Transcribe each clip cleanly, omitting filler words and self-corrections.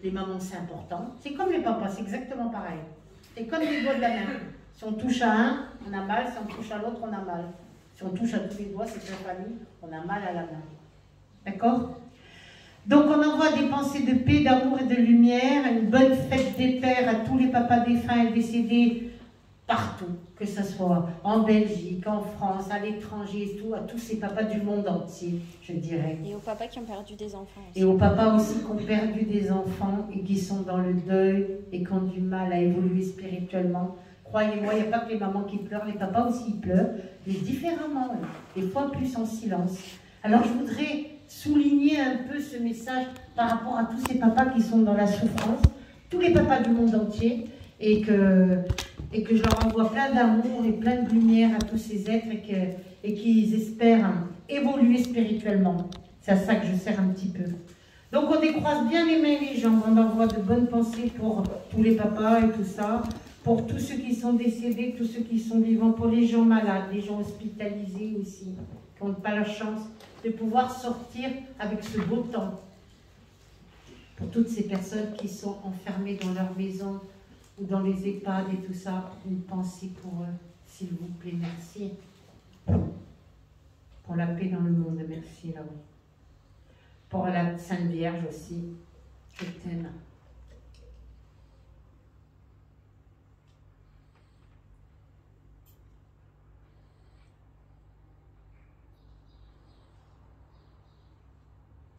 les mamans c'est important. C'est comme les papas, c'est exactement pareil. C'est comme les doigts de la main. Si on touche à un, on a mal. Si on touche à l'autre, on a mal. Si on touche à tous les doigts, c'est la famille, on a mal à la main. D'accord? Donc on envoie des pensées de paix, d'amour et de lumière, une bonne fête des pères à tous les papas défunts et décédés partout, que ce soit en Belgique, en France, à l'étranger, tout, à tous ces papas du monde entier, je dirais. Et aux papas qui ont perdu des enfants aussi. Et aux papas aussi qui ont perdu des enfants et qui sont dans le deuil et qui ont du mal à évoluer spirituellement. Croyez-moi, il n'y a pas que les mamans qui pleurent, les papas aussi ils pleurent, mais différemment, des fois plus en silence. Alors je voudrais souligner un peu ce message par rapport à tous ces papas qui sont dans la souffrance, tous les papas du monde entier, et que je leur envoie plein d'amour et plein de lumière à tous ces êtres et qu'ils espèrent évoluer spirituellement. C'est à ça que je sers un petit peu. Donc on décroise bien les mains et les jambes, on envoie de bonnes pensées pour tous les papas et tout ça, pour tous ceux qui sont décédés, tous ceux qui sont vivants, pour les gens malades, les gens hospitalisés aussi, qui n'ont pas la chance de pouvoir sortir avec ce beau temps. Pour toutes ces personnes qui sont enfermées dans leur maison ou dans les EHPAD et tout ça, une pensée pour eux, s'il vous plaît, merci. Pour la paix dans le monde, merci là-haut. Pour la Sainte Vierge aussi, je t'aime.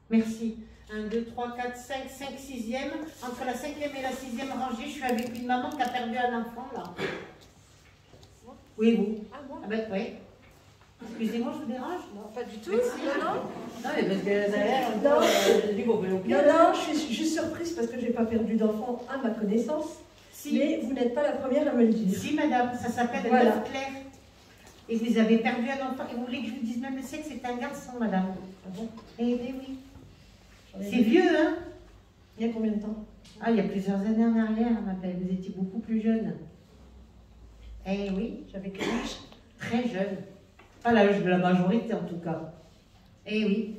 Merci. 1, 2, 3, 4, 5, 5, 6e. Entre la 5e et la 6e rangée, je suis avec une maman qui a perdu un enfant, là. Oui, vous. Ah, moi? Ah ben, oui. Excusez-moi, je vous dérange? Non, pas du tout. Merci. Non. Non, mais parce que derrière, Non, je suis juste surprise parce que je n'ai pas perdu d'enfant à ma connaissance. Si. Mais vous n'êtes pas la première à me le dire. Si, madame, ça s'appelle Voilà. Veuve Claire. Et vous avez perdu un enfant. Et vous voulez que je vous dise même le sexe, c'est un garçon, madame. Ah bon? Eh bien, oui. C'est vieux, hein? Il y a combien de temps? Ah, il y a plusieurs années en arrière, ma belle. Vous étiez beaucoup plus jeune. Eh oui. J'avais quel âge? Très jeune. Pas l'âge de la majorité, en tout cas. Eh oui.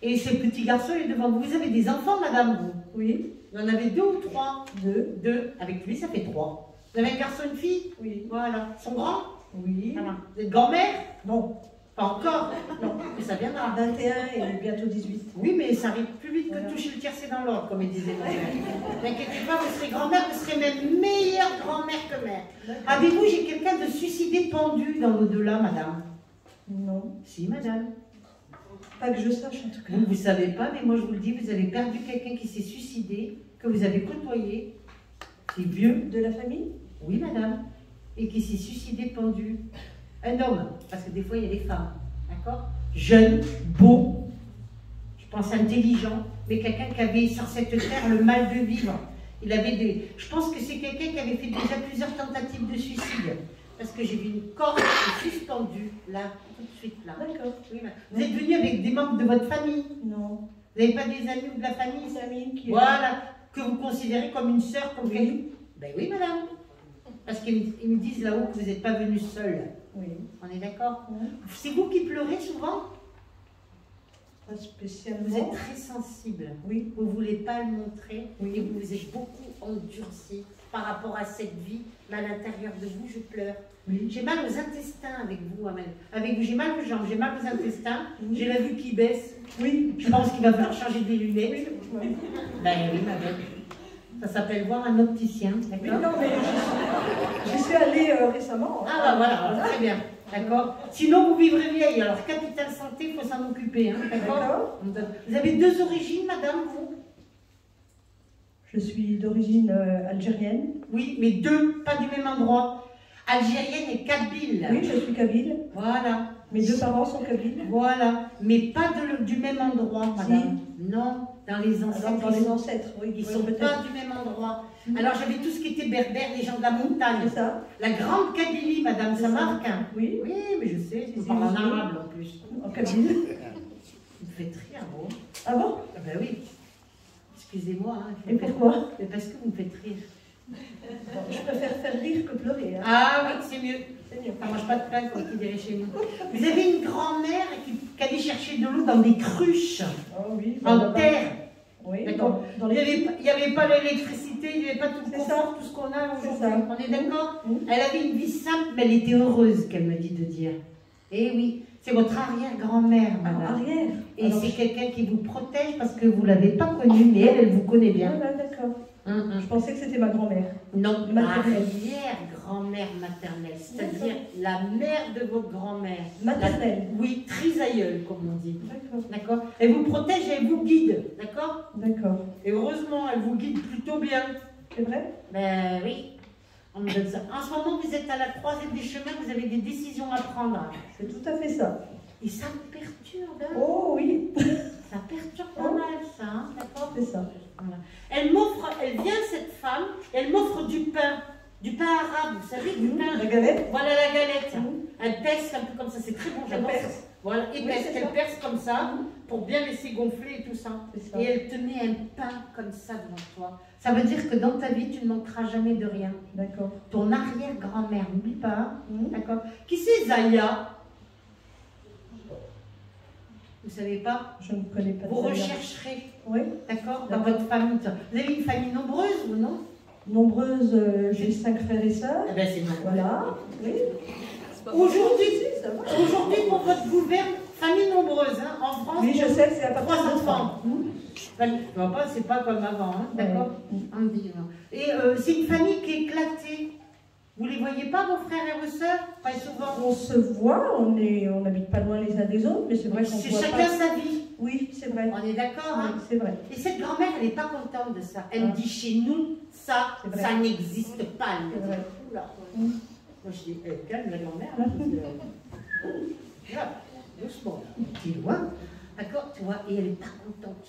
Et ce petit garçon est devant vous. Vous avez des enfants, madame, vous? Oui. Vous en avez 2 ou 3? 2. 2. Avec lui, ça fait 3. Vous avez un garçon et une fille? Oui. Voilà. Ils sont grands? Oui. Voilà. Vous êtes grand-mère? Non. Pas encore? Non. Mais ça viendra. 21 et bientôt 18. Oui, mais ça arrive plus vite que Voilà. toucher le tiercé dans l'ordre, comme il disait ma mère. N'inquiétez pas, vous serez grand-mère, vous serez même meilleure grand-mère que mère. Avez-vous, j'ai quelqu'un de suicidé pendu dans l'au-delà, madame? Non. Si, madame. Pas que je sache en tout cas. Vous ne savez pas, mais moi je vous le dis, vous avez perdu quelqu'un qui s'est suicidé, que vous avez côtoyé. C'est vieux. De la famille? Oui, madame. Et qui s'est suicidé pendu. Un homme, parce que des fois il y a des femmes. D'accord? Jeune, beau, je pense intelligent, mais quelqu'un qui avait sur cette terre le mal de vivre. Il avait des... Je pense que c'est quelqu'un qui avait fait déjà plusieurs tentatives de suicide. Parce que j'ai vu une corde suspendue, là, tout de suite, là. D'accord. Oui, vous êtes venu avec des membres de votre famille? Non. Vous n'avez pas des amis ou de la famille? Des amis qui... Voilà, que vous considérez comme une sœur, comme Oui. quelqu'un. Ben oui, madame. Parce qu'ils me disent là-haut que vous n'êtes pas venu seul. Oui. On est d'accord? Oui. C'est vous qui pleurez souvent? Pas spécialement. Vous êtes très sensible. Oui. Vous ne voulez pas le montrer. Oui. Et vous êtes beaucoup endurci par rapport à cette vie. Mais à l'intérieur de vous, je pleure. Oui. J'ai mal aux intestins avec vous, Amel. Avec vous, j'ai mal aux jambes, j'ai mal aux intestins. Oui. J'ai la vue qui baisse. Oui. Je pense qu'il va falloir changer des lunettes. Oui. Ben oui, ma belle. Ça s'appelle voir un opticien, Oui, d'accord? non, mais j'y suis allée récemment. Ah bah voilà, très bien, d'accord? Sinon vous vivrez vieille, alors capital santé, il faut s'en occuper, hein, d'accord? Vous avez 2 origines, madame, vous? Je suis d'origine algérienne. Oui, mais 2, pas du même endroit. Algérienne et kabyle. Oui, je suis kabyle. Voilà. Mes 2 parents sont kabyles. Voilà, mais pas du même endroit, madame. Non, dans les ancêtres. Alors, dans les ancêtres, oui. Ils ne oui, sont peut-être. pas du même endroit. Alors j'avais tout ce qui était berbère, les gens de la montagne. C'est ça? La grande Kabylie, madame, ça marque. Hein? Oui. Oui, mais je sais, je parle en arabe en plus. En kabyle. Vous me faites rire, vous. Ah bon? Ah ben oui. Excusez-moi. Hein, Et pourquoi? Mais parce que vous me faites rire. Bon, je préfère faire rire que pleurer. Hein. Ah oui, c'est mieux. C'est mieux. Ça ne mange pas de pain, comme qui dirait chez nous. Vous avez une grand-mère qui allait chercher de l'eau dans des cruches, Oh oui. en terre. Oui, D'accord. dans Il les... n'y avait pas l'électricité, il n'y avait pas tout le C'est confort, ça. tout ce qu'on a C'est aujourd'hui. ça. On est d'accord? Mmh. Elle avait une vie simple, mais elle était heureuse, qu'elle me dit de dire. Eh oui, c'est votre arrière-grand-mère, madame. Arrière. Et Alors, c'est quelqu'un qui vous protège parce que vous ne l'avez pas connue, mais elle vous connaît bien. Ah, d'accord. Hum. Je pensais que c'était ma grand-mère. Non, Maternelle. arrière-grand-mère maternelle, c'est-à-dire la mère de votre grand-mère. Maternelle. Oui, trisaïeule, comme on dit. D'accord. D'accord? Elle vous protège et elle vous guide, d'accord? D'accord. Et heureusement, elle vous guide plutôt bien. C'est vrai? Ben oui, on me donne ça. En ce moment, vous êtes à la croisée des chemins, vous avez des décisions à prendre. C'est tout à fait ça. Et ça me perturbe, hein? Oh oui. Ça perturbe pas mal, ça, hein? D'accord? C'est ça. Voilà. Elle vient cette femme, elle m'offre du pain arabe, vous savez, du pain. La galette? Voilà la galette. Mmh. Elle perce un peu comme ça, c'est très bon, j'adore Elle ça. perce. Voilà, et Oui, perce, c'est qu'elle ça. perce comme ça, pour bien laisser gonfler et tout ça. C'est ça. Et elle te met un pain comme ça devant toi. Ça veut dire que dans ta vie, tu ne manqueras jamais de rien. D'accord. Ton arrière-grand-mère, n'oublie pas, hein? Mmh. D'accord? Qui c'est Zaya? Vous savez pas? Je ne connais pas. Vous ça. rechercherez, Oui. d'accord? Dans D'accord. votre famille. Vous avez une famille nombreuse ou non? Nombreuses, j'ai 5 frères et sœurs. Eh ben c'est bon. Voilà. Oui. Aujourd'hui, Ça va. aujourd'hui, pour votre gouverne, famille nombreuse, hein, en France, Oui, je sais que c'est à partir 3 de enfants. C'est pas comme avant, hein, d'accord? On dit, non. Et c'est une famille qui est éclatée. Vous les voyez pas, vos frères et vos sœurs? Pas souvent. On se voit, on n'habite pas loin les uns des autres, mais c'est vrai qu'on C'est se voit chacun pas. sa vie. Oui, c'est vrai. On est d'accord, hein? Oui, c'est vrai. Et cette grand-mère, elle n'est pas contente de ça. Elle me Ah. dit, chez nous, ça, C'est vrai. ça n'existe pas. Elle me C'est dit, vrai. oula. Mm. Moi, je dis, calme la grand-mère. Là, parce que, là, doucement, petit loin. D'accord, tu vois, et elle n'est pas contente.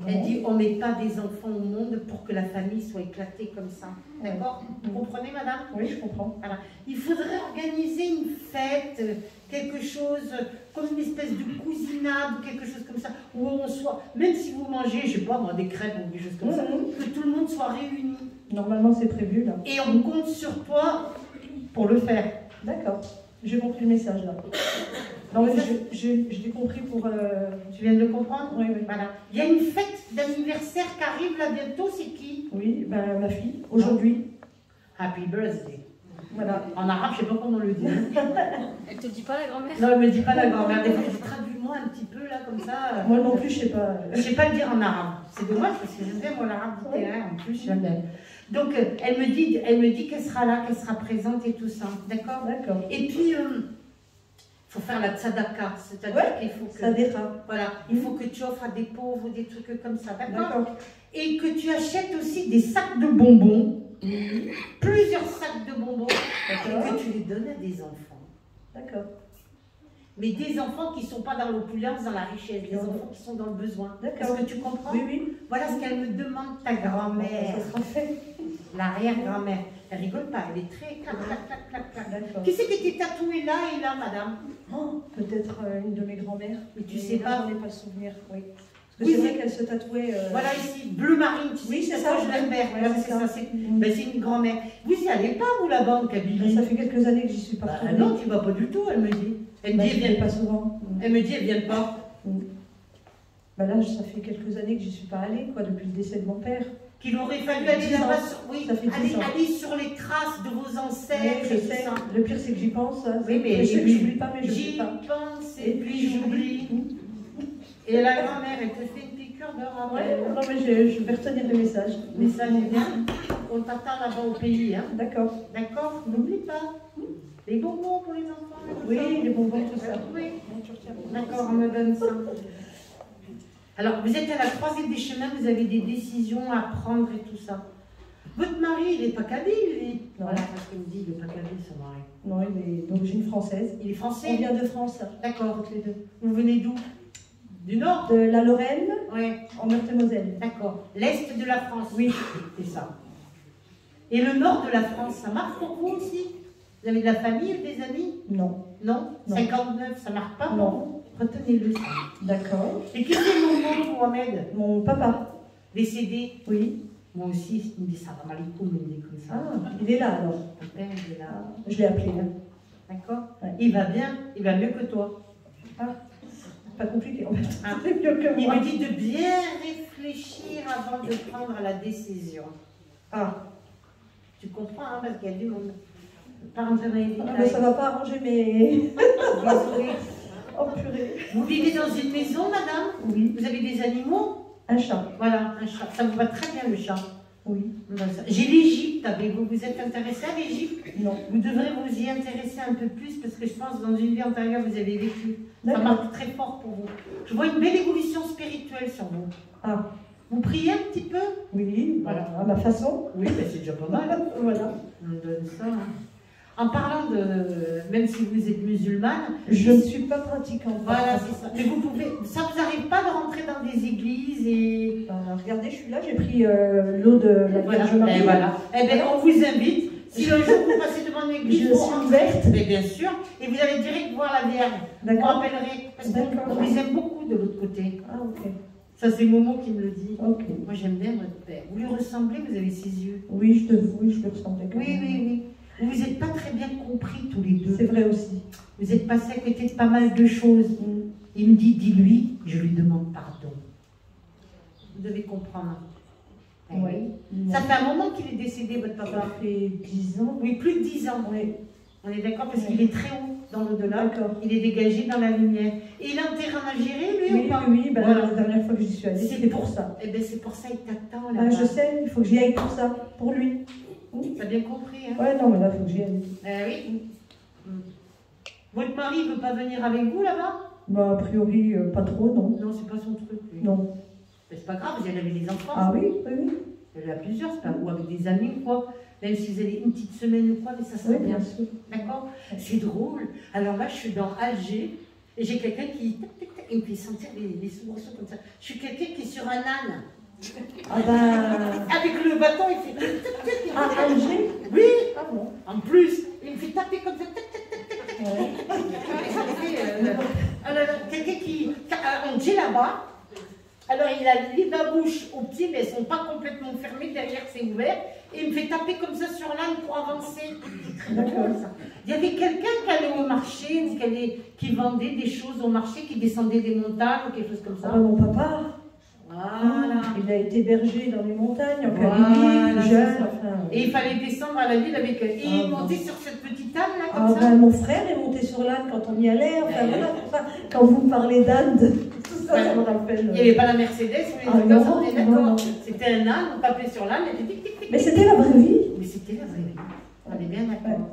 Elle dit, on ne met pas des enfants au monde pour que la famille soit éclatée comme ça. D'accord? Vous comprenez, madame? Oui, je comprends. Voilà. Il faudrait organiser une fête, quelque chose comme une espèce de cousinade, quelque chose comme ça, où on soit, même si vous mangez, je sais pas moi, des crêpes ou des choses comme ça, que tout le monde soit réuni. Normalement, c'est prévu, là. Et on compte sur toi pour le faire. D'accord. J'ai compris le message, là. Non, mais je l'ai compris pour... Tu viens de le comprendre? Oui, oui. Voilà. Il y a une fête d'anniversaire qui arrive là bientôt, c'est qui? Oui, ben, ma fille, aujourd'hui. Happy birthday. Voilà. En arabe, je sais pas comment on le dit. Elle te dit pas la grand-mère? Non, elle me dit pas la grand-mère. Des fois, je traduis moi un petit peu là, comme ça. Moi non plus, je sais pas. Je sais pas le dire en arabe. C'est dommage parce que j'aime bien moi l'arabe littéraire en plus, j'aime bien. Donc elle me dit qu'elle sera là, qu'elle sera présente et tout ça. D'accord? D'accord. Et puis il faut faire la tzedaka, c'est-à-dire Ouais, qu'il faut que Ça dérape. voilà, il faut que tu offres à des pauvres, des trucs comme ça, d'accord? D'accord. Et que tu achètes aussi des sacs de bonbons, plusieurs sacs de bonbons, et D'accord. que tu les donnes à des enfants. D'accord. Mais des enfants qui ne sont pas dans l'opulence, dans la richesse, des Non. enfants qui sont dans le besoin. D'accord. Est-ce que tu comprends? Oui, oui. Voilà ce qu'elle me demande, ta grand-mère, Ça sera fait. l'arrière-grand-mère. Elle rigole pas, elle est très clac, clac, clac, clac, clac. D'accord. Qui c'est qui était tatoué là et là, madame? Oh, peut-être une de mes grand-mères. Mais tu sais pas. J'en ai pas le souvenir, oui. Parce que Oui, c'est c'est- vrai qu'elle se tatouait... Voilà ici, bleu marine, tu sais, Oui, c'est c'est ça. ça, je l'aime. Ouais, Voilà, c'est c'est ça. ça. Ben, c'est une grand-mère. Vous y allez pas, vous, là-bas, en Kabylie? Ça fait quelques années que j'y suis pas Bah, retournée. non, tu vas pas du tout, elle me dit. Elle me Bah, dit, je elle vais vient pas souvent. Elle me dit, elle vient pas. Bah là, ça fait quelques années que j'y suis pas allée, quoi, depuis le décès de mon père. Qu'il aurait fallu aller 10 là-bas, ans. oui, Ça fait 10 ans. aller sur les traces de vos ancêtres. Oui, je et tout sais. ça. Le pire, c'est que j'y pense. Hein. Oui, mais je sais que j'oublie. j'oublie pas, mais je J'y sais pas. pense et puis j'oublie. Et la grand-mère, elle te fait une piqûre de Ouais, rappel. non, mais je vais retenir le message. Mais ça, c'est bien. On t'attend là-bas au pays, hein. D'accord. D'accord? N'oublie pas. Les bonbons pour les enfants. et tout Oui, ça. les bonbons, tout ça. Oui. D'accord, on me donne ça. Alors, vous êtes à la croisée des chemins, vous avez des décisions à prendre et tout ça. Votre mari, il n'est pas kabyle, lui? Non. Voilà, parce qu'il me dit, il n'est pas kabyle, son mari. Non, il est d'origine française. Il est On français? vient de France, D'accord. toutes les deux. Vous venez d'où? Du nord? De la Lorraine, Oui. en Meurthe-et-Moselle. D'accord. L'est de la France? Oui. C'est ça. Et le nord de la France, ça marche pour vous aussi? Vous avez de la famille, des amis? Non. Non? Non. 59, ça marche pas? Non. Retenez-le, ça. D'accord. Et qui c'est mon nom, Mohamed? Mon papa. Décédé? Oui. Moi aussi, il me dit ça va mal, il me dit comme ça. Ah, il est là alors. Mon père, il est là. Je l'ai appelé là. D'accord? Ouais. Il va bien, il va mieux que toi. Ah. pas compliqué en fait. Ah. C'est mieux que Il moi. me dit de bien réfléchir avant de prendre la décision. Ah, Tu comprends, hein, parce qu'il y a du monde. Pas rentrer dans les ah détails. mais ça va pas arranger mes... Désolée. Oh purée. Vous vivez dans une maison, madame? Oui, Vous avez des animaux? un chat. Voilà, un chat. Ça vous va très bien, le chat. Oui, J'ai l'Égypte avec vous. Vous êtes intéressé à l'Égypte? non. Vous devrez vous y intéresser un peu plus parce que je pense que dans une vie antérieure, vous avez vécu. Ça D'accord. marque très fort pour vous. Je vois une belle évolution spirituelle sur vous. Ah, Vous priez un petit peu? oui, Voilà. à ma façon. Oui, mais c'est déjà pas mal. Voilà. On me donne ça. En parlant de, même si vous êtes musulmane, Je ne suis pas pratiquante. voilà, c'est ça. Mais vous pouvez, ça vous arrive pas de rentrer dans des églises et Regardez, je suis là, j'ai pris l'eau de la voilà. Vierge Marie. Et voilà. Eh bien, on vous invite. Si un jour vous passez devant une église, Je vous suis rentrez. ouverte. Mais bien sûr. Et vous allez direct voir la Vierge. Vous D'accord. rappellerez. Parce D'accord. qu'on les aime beaucoup de l'autre côté. Ah, ok. Ça, c'est Momo qui me le dit. Ok. Moi, j'aime bien votre père. Vous lui ressemblez, vous avez ses yeux. Oui, je le ressemblais quand Oui, même. oui, oui. Vous n'êtes pas très bien compris tous les deux. C'est vrai aussi. Vous êtes passés à côté de pas mal de choses. Mm. Il me dit, dis-lui, je lui demande pardon. Vous devez comprendre. Eh Oui. Ça fait un moment qu'il est décédé, votre Ça papa. fait 10 ans. Oui, plus de 10 ans. Oui, On est d'accord parce Oui. qu'il est très haut dans l'au-delà. d'accord. Il est dégagé dans la lumière. Et il est enterré en Algérie, lui, Oui, ou pas? oui, ben, Voilà. la dernière fois que j'y suis allée, C'est c'était pour ça. Eh bien, c'est pour ça qu'il t'attend là. Ben, je sais, il faut que j'y aille pour ça, pour lui. T'as bien compris, hein? Ouais, non, mais là, il faut que j'y aille. Oui. Votre mari ne veut pas venir avec vous là-bas? Bah, a priori, pas trop, non. Non, c'est pas son truc. Lui. Non. Mais c'est pas grave, vous allez avec les enfants. Ah oui, oui, oui. Il y en a plusieurs, c'est pas ou avec des amis ou quoi. Même si vous avez une petite semaine ou quoi, mais ça serait Oui, bien. bien sûr. D'accord? C'est drôle. Alors là, je suis dans Alger et j'ai quelqu'un qui tac, tac, tac, il me fait sentir les soubresauts comme ça. Je suis quelqu'un qui est sur un âne. Ah ben... Avec le bâton, il fait tac, tac, tac, il Ah, fait- Alger. Oui, Ah bon. en plus, il me fait taper comme ça. Tac, tac, tac, tac. Ouais. Et ça fait, alors, quelqu'un qui. On dit là-bas. Alors il a les deux bouches aux pieds, mais elles ne sont pas complètement fermées, derrière c'est ouvert. Et il me fait taper comme ça sur l'âne pour avancer. C'est très drôle ça. Il y avait quelqu'un qui allait au marché, ou qui vendait des choses au marché, qui descendait des montagnes ou quelque chose comme Ah, ça. mon papa. Voilà. Il a été berger dans les montagnes, en Voilà, Kabylie, plus c'est jeune. ça. Enfin, Et il fallait descendre à la ville avec elle. Et il Ah, montait bon. sur cette petite âne là, Ah comme ça. ben, mon frère est monté sur l'âne quand on y allait. Enfin, voilà, tout ça. Quand vous me parlez d'âne, tout ça, ça me rappelle. Il n'y avait pas la Mercedes ou les Ah, trucs non, comme ça, on est non, non. d'accord. C'était un âne, on tapait sur l'âne, et puis tic tic tic. Mais c'était la vraie vie. Mais c'était la vraie vie. On est bien d'accord.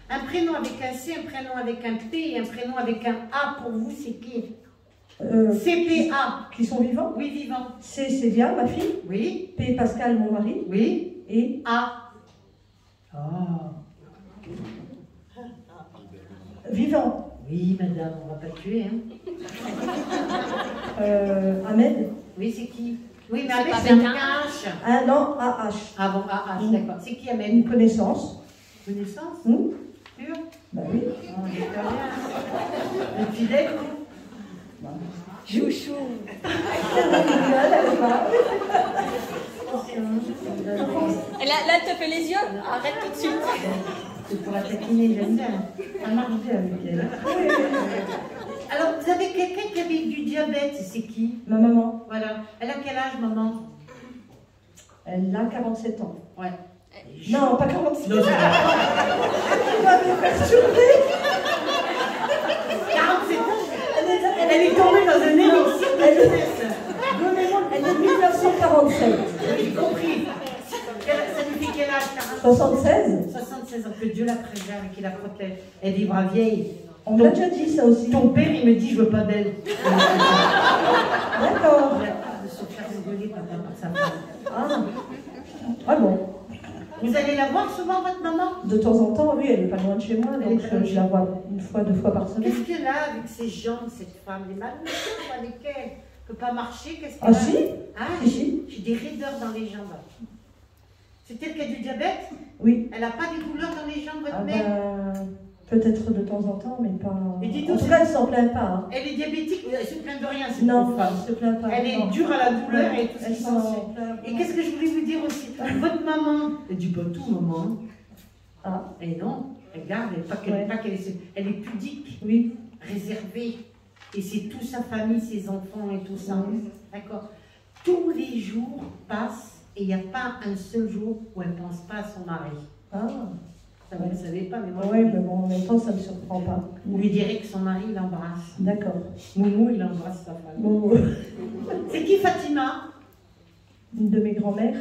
Un prénom avec un C, un prénom avec un P et un prénom avec un A pour vous, c'est qui? CPA. Qui sont vivants. Oui, vivant. C, Célia, ma fille. Oui, P, Pascal, mon mari. oui. Et A. vivant. Oui, madame, on va pas tuer, hein. Ahmed. Oui, c'est qui? Oui, mais C'est avec pas c'est un avec un H. Ah non, AH. Ah bon, AH, d'accord. C'est qui Ahmed? Une connaissance. Connaissance? Hmm. Sûr? Bah oui. On est pas bien. Le fidèle, Chouchou. Et là, elle te fait les yeux. Arrête tout de suite. c'est pour la taquiner, j'aime bien. Ça marche bien avec elle. Alors, vous avez quelqu'un qui avait du diabète, c'est qui? Ma maman, Voilà. Elle a quel âge, maman? elle a 47 ans. Ouais. Non, pas 47 Non, ans. c'est vrai. Tu vas me perturber. 47 ans. Elle est tombée dans un élixir de jeunesse. Donnez-moi Elle est de 1947. J'ai compris. Ça lui fait quel âge? 76. 76 ans. Que Dieu la préserve et qu'il la protège. Elle vivra vieille. On me l'a déjà dit ça aussi. Ton père, il me dit, je veux pas d'elle. D'accord. Il a peur de se faire rigoler par sa femme. Ah. Ah bon. Vous allez la voir souvent, votre maman? De temps en temps, oui, elle est pas loin de chez moi, Elle donc est pas loin. je la vois une fois, 2 fois par semaine. Qu'est-ce qu'elle a avec ses jambes, cette femme? Elle est malheureuse avec elle. Elle ne peut pas marcher. Qu'est-ce qu'elle Ah a? si. Ah, Si. j'ai des raideurs dans les jambes. C'est elle qui a du diabète? Oui. Elle n'a pas des douleurs dans les jambes, votre Ah mère? ben, peut-être de temps en temps, mais pas. Et dites En donc, tout cas, elle s'en plaint pas. Hein. Elle est diabétique, elle se plaint de rien, cette Non, pauvre femme. elle se plaint pas. Elle est non. dure à la douleur et tout ce Elle qui s'en s'ensuit. plaint Et pas. qu'est-ce que je voulais vous dire aussi? Votre maman, elle dit pas tout, maman. Ah, Et non, elle garde, elle Ouais. est pudique, oui. réservée. Et c'est toute sa famille, ses enfants et tout ça. D'accord. Tous les jours passent et il n'y a pas un seul jour où elle ne pense pas à son mari. Ah. Ça, vous ne le savez pas, mais moi... Oui, mais bon, en même temps, ça ne me surprend pas. On lui dirait que son mari l'embrasse. D'accord. Moumou, il embrasse sa femme. Bon. C'est qui Fatima? Une de mes grand-mères.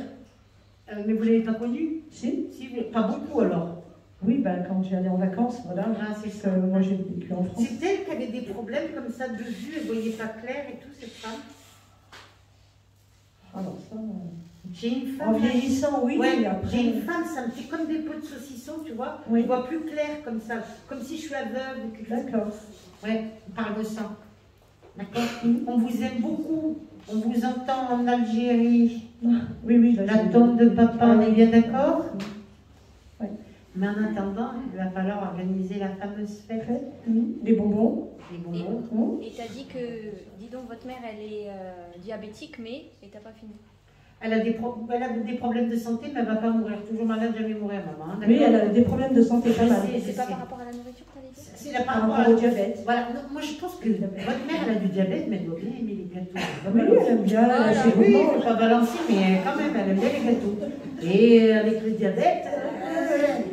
Mais vous ne l'avez pas connue? Si. Pas beaucoup alors. Oui, ben, quand j'allais en vacances, voilà. Ah, c'est ça. Moi, j'ai vécu en France. C'est elle qui avait des problèmes comme ça de vue, elle ne voyait pas clair et tout, cette femme? Alors ça... J'ai une femme... En vieillissant, oui. Ouais, après... j'ai une femme, ça me fait comme des pots de saucisson, tu vois. Oui. Je vois plus clair comme ça, comme si je suis aveugle. D'accord. Ouais, par le sang. D'accord. On vous aime beaucoup. On vous entend en Algérie. Oui, la tante de papa, on est bien d'accord? Oui. Mais en attendant, il va falloir organiser la fameuse fête. Des bonbons. Des bonbons. Et tu as dit que, dis donc, votre mère, elle est diabétique, mais, et t'as pas fini. Elle a des problèmes de santé, mais elle ne va pas mourir. Toujours malade, jamais mourir, maman. Oui, elle a des problèmes de santé pas mal. C'est pas par rapport à la nourriture que tu as dit? C'est par rapport au diabète. Voilà, non, moi je pense que votre mère, elle a du diabète, mais elle doit bien aimer les gâteaux. Oui, elle aime bien. Oui, il ne faut pas balancer, mais quand même, elle aime bien les gâteaux. Et avec le diabète,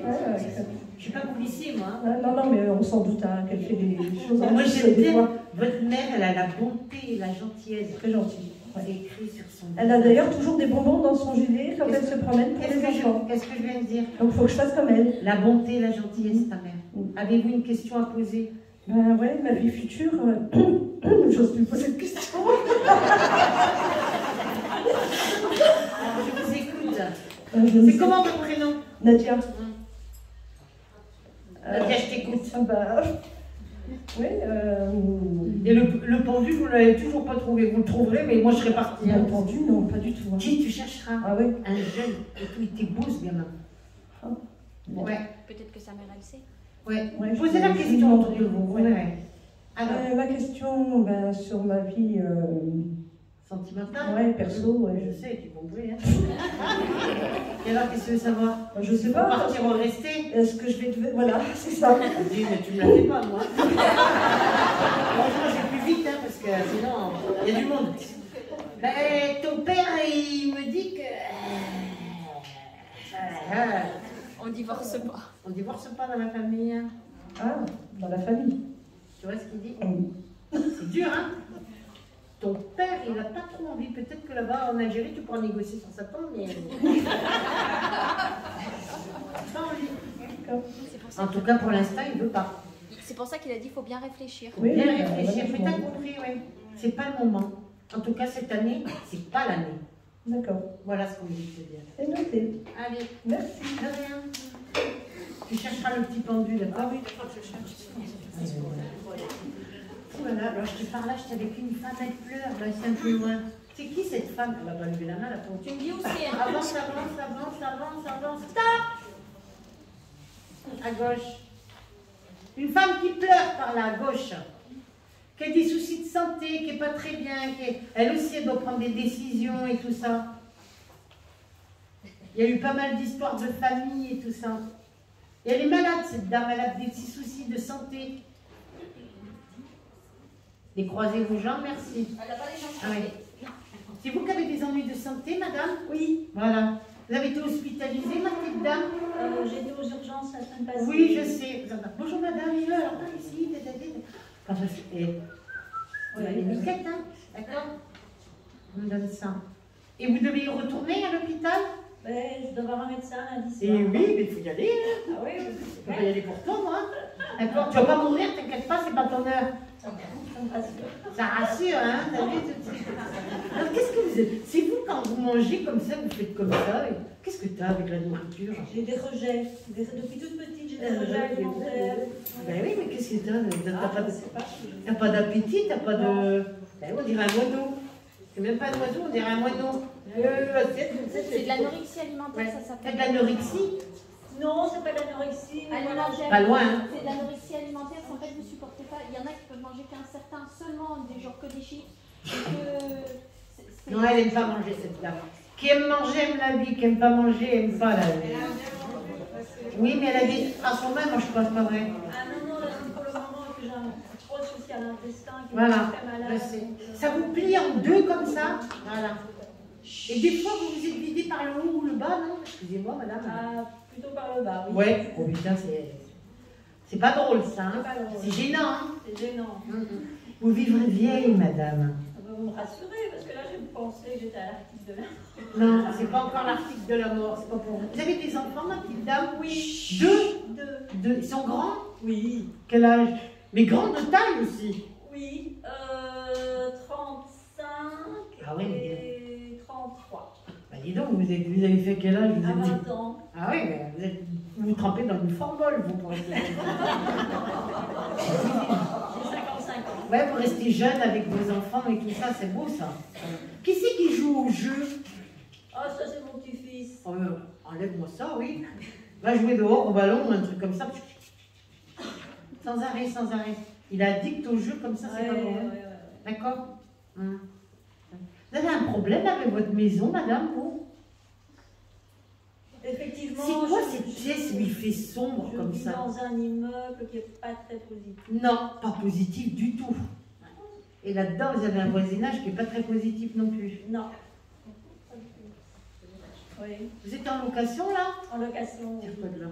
je ne suis pas policier, moi. Non, mais on s'en doute qu'elle fait des choses en moi, plus. j'aime bien. Votre mère, elle a la bonté et la gentillesse. Très gentille. C'est écrit sur son... Elle a d'ailleurs toujours des bonbons dans son gilet quand elle se promène pour les enfants. Qu'est-ce que je viens de dire? Donc il faut que je fasse comme elle. La bonté et la gentillesse, ta mère. Avez-vous une question à poser? Ben ouais, ma vie future, j'ose lui poser une question. Je vous écoute. C'est comment votre prénom? Nadia. Nadia, je t'écoute. Oui. Et le pendu, vous ne l'avez toujours pas trouvé. Vous le trouverez, mais moi je serai partie. Le pendu, non, pas du tout. Qui tu chercheras? Ah oui. Un jeune. Et tout, il était beau ce gamin. Ouais. Peut-être que sa mère, elle sait. Ouais. Posez la question autour de vous. Ouais. Alors, ma question sur ma vie sentimentale. Ouais, perso. Je sais, tu comprends. Et alors, qu'est-ce que tu veux savoir? Je sais pas. Partir ou rester? Est-ce que je vais te... Voilà, c'est ça. Je dis, mais tu me la fais pas, moi. Franchement, j'ai plus vite, parce que sinon, il y a du monde. Ton père, il me dit que... On divorce pas. On divorce pas dans la famille. Ah, dans la famille. Tu vois ce qu'il dit? C'est dur, hein? Ton père, il n'a pas trop envie. Peut-être que là-bas, en Algérie, tu pourras négocier sur sa tombe, mais... pas envie. En tout cas, pour l'instant, il ne veut pas. C'est pour ça qu'il a dit qu'il faut bien réfléchir. Oui, bien réfléchir. Mais t'as compris, oui. C'est pas le moment. En tout cas, cette année, c'est pas l'année. D'accord. Voilà ce qu'on dit te dire. C'est noté. Allez. Merci. De rien. Tu chercheras le petit pendu, d'accord? Ah oui, d'accord, je cherche. Voilà, alors je te parle là, j'étais avec une femme, elle pleure, là, c'est un peu loin. C'est qui cette femme? Elle va pas lever la main, là, pour... Tu me dis aussi, hein? Avance, stop! À gauche. Une femme qui pleure par là, à gauche. Qui a des soucis de santé, qui n'est pas très bien, elle aussi, elle doit prendre des décisions et tout ça. Il y a eu pas mal d'histoires de famille et tout ça. Et elle est malade, cette dame, elle a des petits soucis de santé. Décroisez vos jambes, merci. Elle n'a pas les jambes. Ah oui. C'est vous qui avez des ennuis de santé, madame? Oui. Voilà. Vous avez été hospitalisée, ma petite dame? J'ai été aux urgences la semaine passée. Oui, je sais. Bonjour, madame. Alors, par ici. Vous avez une miquette, hein? D'accord? On me donne ça. Et vous devez y retourner à l'hôpital? Je dois voir un médecin lundi soir. Et oui, mais il faut y aller. Hein. Ah oui, Je vais y aller pour toi, moi. D'accord? Tu vas pas mourir, t'inquiète pas, c'est pas ton heure. ça me rassure. Ça rassure, hein? T'as vu tout de suite. Alors, qu'est-ce que vous êtes? C'est vous, quand vous mangez comme ça, vous faites comme ça. Qu'est-ce que tu as avec la nourriture? J'ai des rejets. Depuis toute petite, j'ai des rejets alimentaires. Ben oui, mais qu'est-ce que tu as? T'as pas d'appétit, t'as pas de... Ben oui, on dirait un moineau. C'est même pas un oiseau, on dirait un moineau. C'est de l'anorexie alimentaire, ça s'appelle. C'est de l'anorexie? Non, c'est pas de l'anorexie. Alimentaire. Pas loin, hein? C'est de l'anorexie alimentaire, c'est en fait vous ne supportez pas. Il y en a qui peuvent manger qu'un certain seulement, des genre que des chips. Non, elle n'aime pas manger cette dame. Qui aime manger aime la vie, qui n'aime pas manger aime pas la vie. Oui, mais elle a dit à son même, moi je pense pas vrai. Ah non, là, pour le moment, que j'ai un trop de soucis a l'intestin qui Voilà, est très malade. je sais. donc, Ça vous plie en deux comme ça. Voilà. Et des fois, vous vous êtes vidé par le haut ou le bas, non? Excusez-moi, madame. plutôt par le bas, oui. Ouais. Oh putain, c'est pas drôle, ça. Hein. C'est pas drôle. C'est gênant, hein. C'est gênant. Vous vivrez vieille, madame. Vous me rassurez, parce que là, j'ai pensé que j'étais à l'article de la... Non, c'est pas encore l'article de la mort, c'est pas pour vous. Vous avez des enfants, ma petite dame? Oui. Deux. Ils sont grands? Oui. Quel âge? Mais grands de taille aussi. Oui. 35 Ah oui, et 33. Bah dis donc, vous avez fait quel âge? À 20 ans. Ah oui, mais vous trempez dans une formole, vous, pour rester J'ai 55 ans. Ouais, pour rester jeune avec vos enfants et tout ça, c'est beau, ça. Qui c'est qui joue au jeu? Ah, ça, c'est mon petit-fils. Enlève-moi ça, oui. Va jouer dehors au ballon, un truc comme ça. Sans arrêt, sans arrêt. Il est addict au jeu comme ça, c'est pas bon. Hein. D'accord. Vous avez un problème avec votre maison, madame, vous? Effectivement. C'est quoi cette pièce où il fait sombre comme Je vis ça? dans un immeuble qui n'est pas très positif. Non, pas positif du tout. Et là-dedans, vous avez un voisinage qui n'est pas très positif non plus. Non. Oui. Vous êtes en location, là? En location. Tire-toi de là.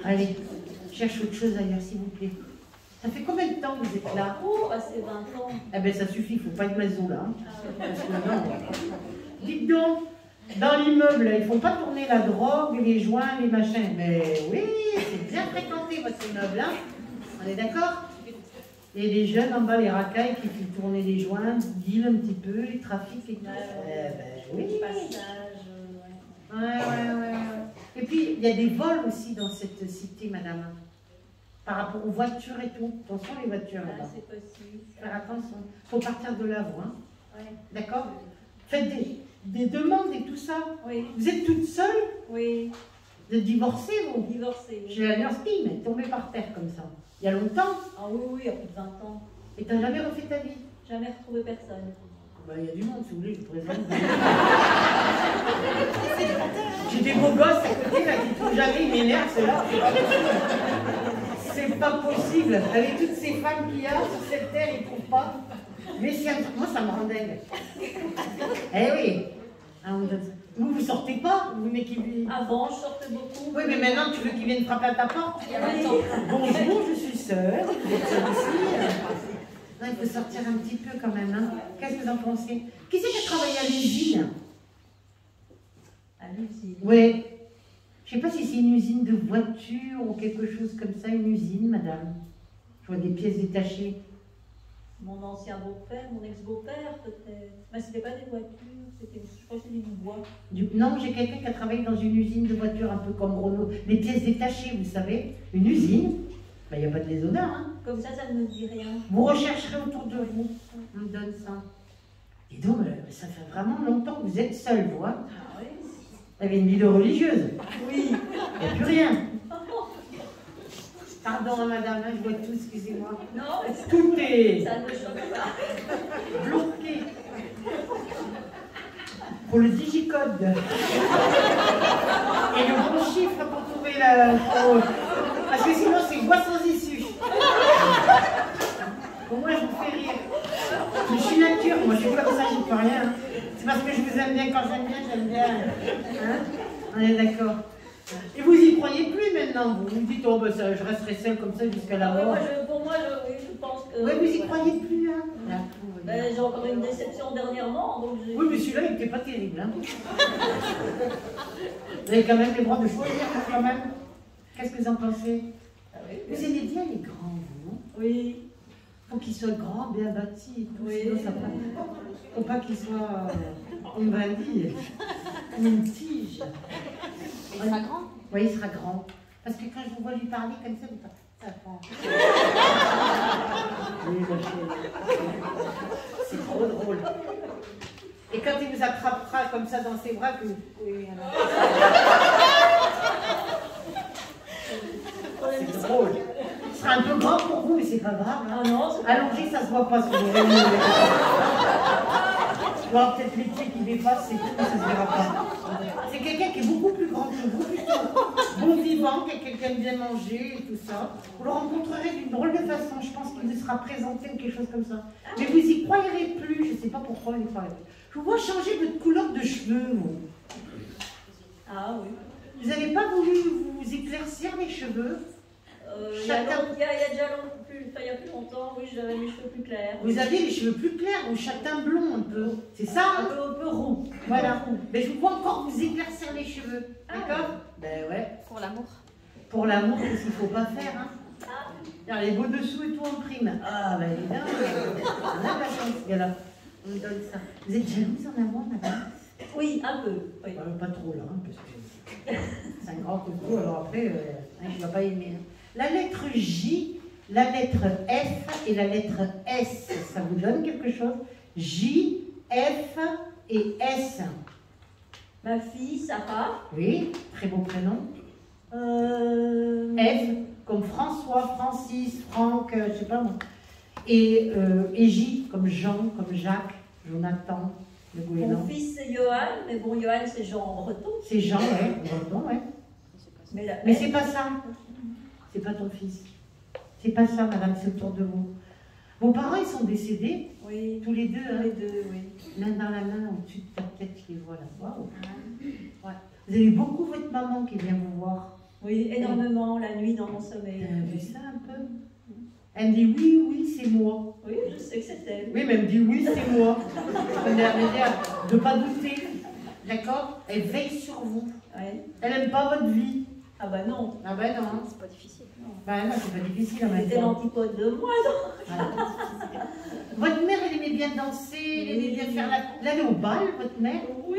Allez, cherche autre chose ailleurs, s'il vous plaît. Ça fait combien de temps que vous êtes là? Oh, bah c'est 20 ans. Eh bien, ça suffit, il ne faut pas être maison, là. Hein. Ah, oui. Parce que non. Dites donc, dans l'immeuble, ils ne font pas tourner la drogue, les joints, les machins. Mais oui, c'est bien fréquenté, votre immeuble, hein. On est d'accord? Et les jeunes en bas, les racailles qui font tourner les joints, deal un petit peu, les trafics et tout. Oui. Le passage, Ouais. Et puis, il y a des vols aussi dans cette cité, madame. Par rapport aux voitures et tout. Attention, les voitures, ouais. là-bas. C'est possible. Faire attention. Il faut partir de là, vous. Hein. Ouais. D'accord? Faites des demandes et tout ça. Oui. Vous êtes toute seule? Oui. Vous êtes divorcée, vous? Divorcée. J'ai la Nurski, mais tombée par terre comme ça. Il y a longtemps. Ah oui, il y a plus de 20 ans. Et t'as jamais refait ta vie? Jamais retrouvé personne. Bah, il y a du monde, si vous voulez, je pourrais pas vous dire. J'ai des beaux gosses à côté, là, qui trouvent jamais, ils m'énervent, ceux-là. C'est pas possible. Avec toutes ces femmes qu'il y a sur cette terre, ils ne trouvent pas. Mais c'est un truc, moi, ça me rend dingue. Eh oui. Vous sortez pas, vous venez qui... Avant, je sortais beaucoup. Oui, mais maintenant, tu veux qu'ils viennent frapper à ta porte? Il y a 20 ans. Bonjour, je suis sœur. Vous êtes sœur aussi. Non, il faut sortir un petit peu quand même. Hein. Qu'est-ce que vous en pensez? Qui c'est qui a travaillé à l'usine? À l'usine. Oui. Je ne sais pas si c'est une usine de voiture ou quelque chose comme ça, une usine, madame. Je vois des pièces détachées. Mon ancien beau-père, mon ex-beau-père peut-être. Mais c'était pas des voitures, je crois que c'était du bois. Non, j'ai quelqu'un qui a travaillé dans une usine de voiture, un peu comme Renault. Les pièces détachées, vous savez. Une usine. Il n'y a pas de lézardeur, hein. Comme ça ne me dit rien. Vous rechercherez autour de vous. On me donne ça. Et donc, ça fait vraiment longtemps que vous êtes seul, vous. Hein. Ah oui. Vous avez une vie de religieuse. Oui. Il n'y a plus rien. Pardon, madame, hein, je vois tout, excusez-moi. Non, mais Tout est ça ne me choque pas. bloqué. Pour le digicode. Et le bon chiffre pour trouver la... Parce que sinon, c'est voie sans issue. Au moins, je vous fais rire. Mais je suis nature, moi, je suis comme ça, je ne peux rien. Hein. C'est parce que je vous aime bien. Quand j'aime bien, j'aime bien. Hein? On est d'accord. Et vous y croyez plus maintenant, vous vous dites, oh ben ça, je resterai seule comme ça jusqu'à la mort. Pour moi, oui, je pense que... Oui, vous y croyez plus, hein? Ben, j'ai encore une déception dernièrement, donc Oui, mais celui-là, il n'était pas terrible, hein? Vous avez quand même le droit de choisir, quand même. Qu'est-ce que vous en pensez? Vous aimez bien les grands, vous, non? Oui. Il faut qu'ils soient grands, bien bâtis, et tout, Oui. sinon ça passe. Faut pas qu'ils soient une brindille, une tige. Il sera grand. Oui, il sera grand. Parce que quand je vous vois lui parler comme ça, vous ça prend. Oui, ma chérie. C'est trop drôle. Et quand il vous attrapera comme ça dans ses bras, que vous pouvez... C'est drôle. Ce sera un peu grand pour vous, mais c'est pas grave. Hein. Ah non, c'est pas... Allongé, ça se voit pas sur vos réunions. Il y aura peut-être les pieds qui dépassent, c'est tout, mais ça se verra pas. C'est quelqu'un qui est beaucoup plus grand que vous, plutôt bon vivant. vivant, quelqu'un qui aime bien manger et tout ça. Vous le rencontrerez d'une drôle de façon, je pense qu'il vous sera présenté ou quelque chose comme ça. Mais vous y croirez plus, je ne sais pas pourquoi vous y croirez plus. Je vous vois changer votre couleur de cheveux, vous. Ah oui. Vous n'avez pas voulu vous éclaircir les cheveux? Il y a déjà il y a plus longtemps, oui, j'avais mes cheveux plus clairs. Vous avez les cheveux plus clairs ou châtain blond un peu. C'est ça, Un hein? peu roux. Voilà. Mais je vous vois encore vous éclaircir les cheveux. D'accord? Ben ouais. Pour l'amour. Pour l'amour, c'est ce qu'il ne faut pas faire, hein? Alors, les beaux dessous et tout en prime. Ah, ben évidemment. On a de la chance, ce gars-là. On lui donne ça. Vous êtes jalouse en amour, madame? Oui, un peu. Oui. Pas trop, là, hein, parce que c'est un grand coco, alors après, je ne vais pas aimer. Hein. La lettre J, la lettre F et la lettre S, ça vous donne quelque chose? J, F et S. Ma fille, Sarah. Oui, très beau prénom. F, comme François, Francis, Franck, je sais pas moi. Et J, comme Jean, comme Jacques, Jonathan, le goéland. Mon fils, c'est Johan, mais bon, Johan, c'est Jean en breton. C'est Jean, ouais, breton, ouais. Mais c'est pas ça. C'est pas ton fils. C'est pas ça, madame, c'est autour de vous. Vos parents, ils sont décédés? Oui. Tous les deux, hein? Tous les deux, oui. Main dans la main, au-dessus de ta tête, je les vois là. Waouh. Ouais. Vous avez beaucoup votre maman qui vient vous voir. Oui, énormément, la nuit dans mon sommeil. Vu ça un peu? Elle me dit oui, oui, c'est moi. Oui, je sais que c'est elle. Oui, mais elle me dit oui, c'est moi. Je me dire de ne pas douter. D'accord? Elle veille sur vous. Ouais. Elle n'aime pas votre vie. Ah bah non. Ah ben non. C'est pas difficile. Non. Ben non, c'est pas difficile en même C'était temps. l'antipode de moi, non. Voilà. Votre mère, elle aimait bien danser, elle aimait bien faire la... Elle allait au bal, votre mère? Oui.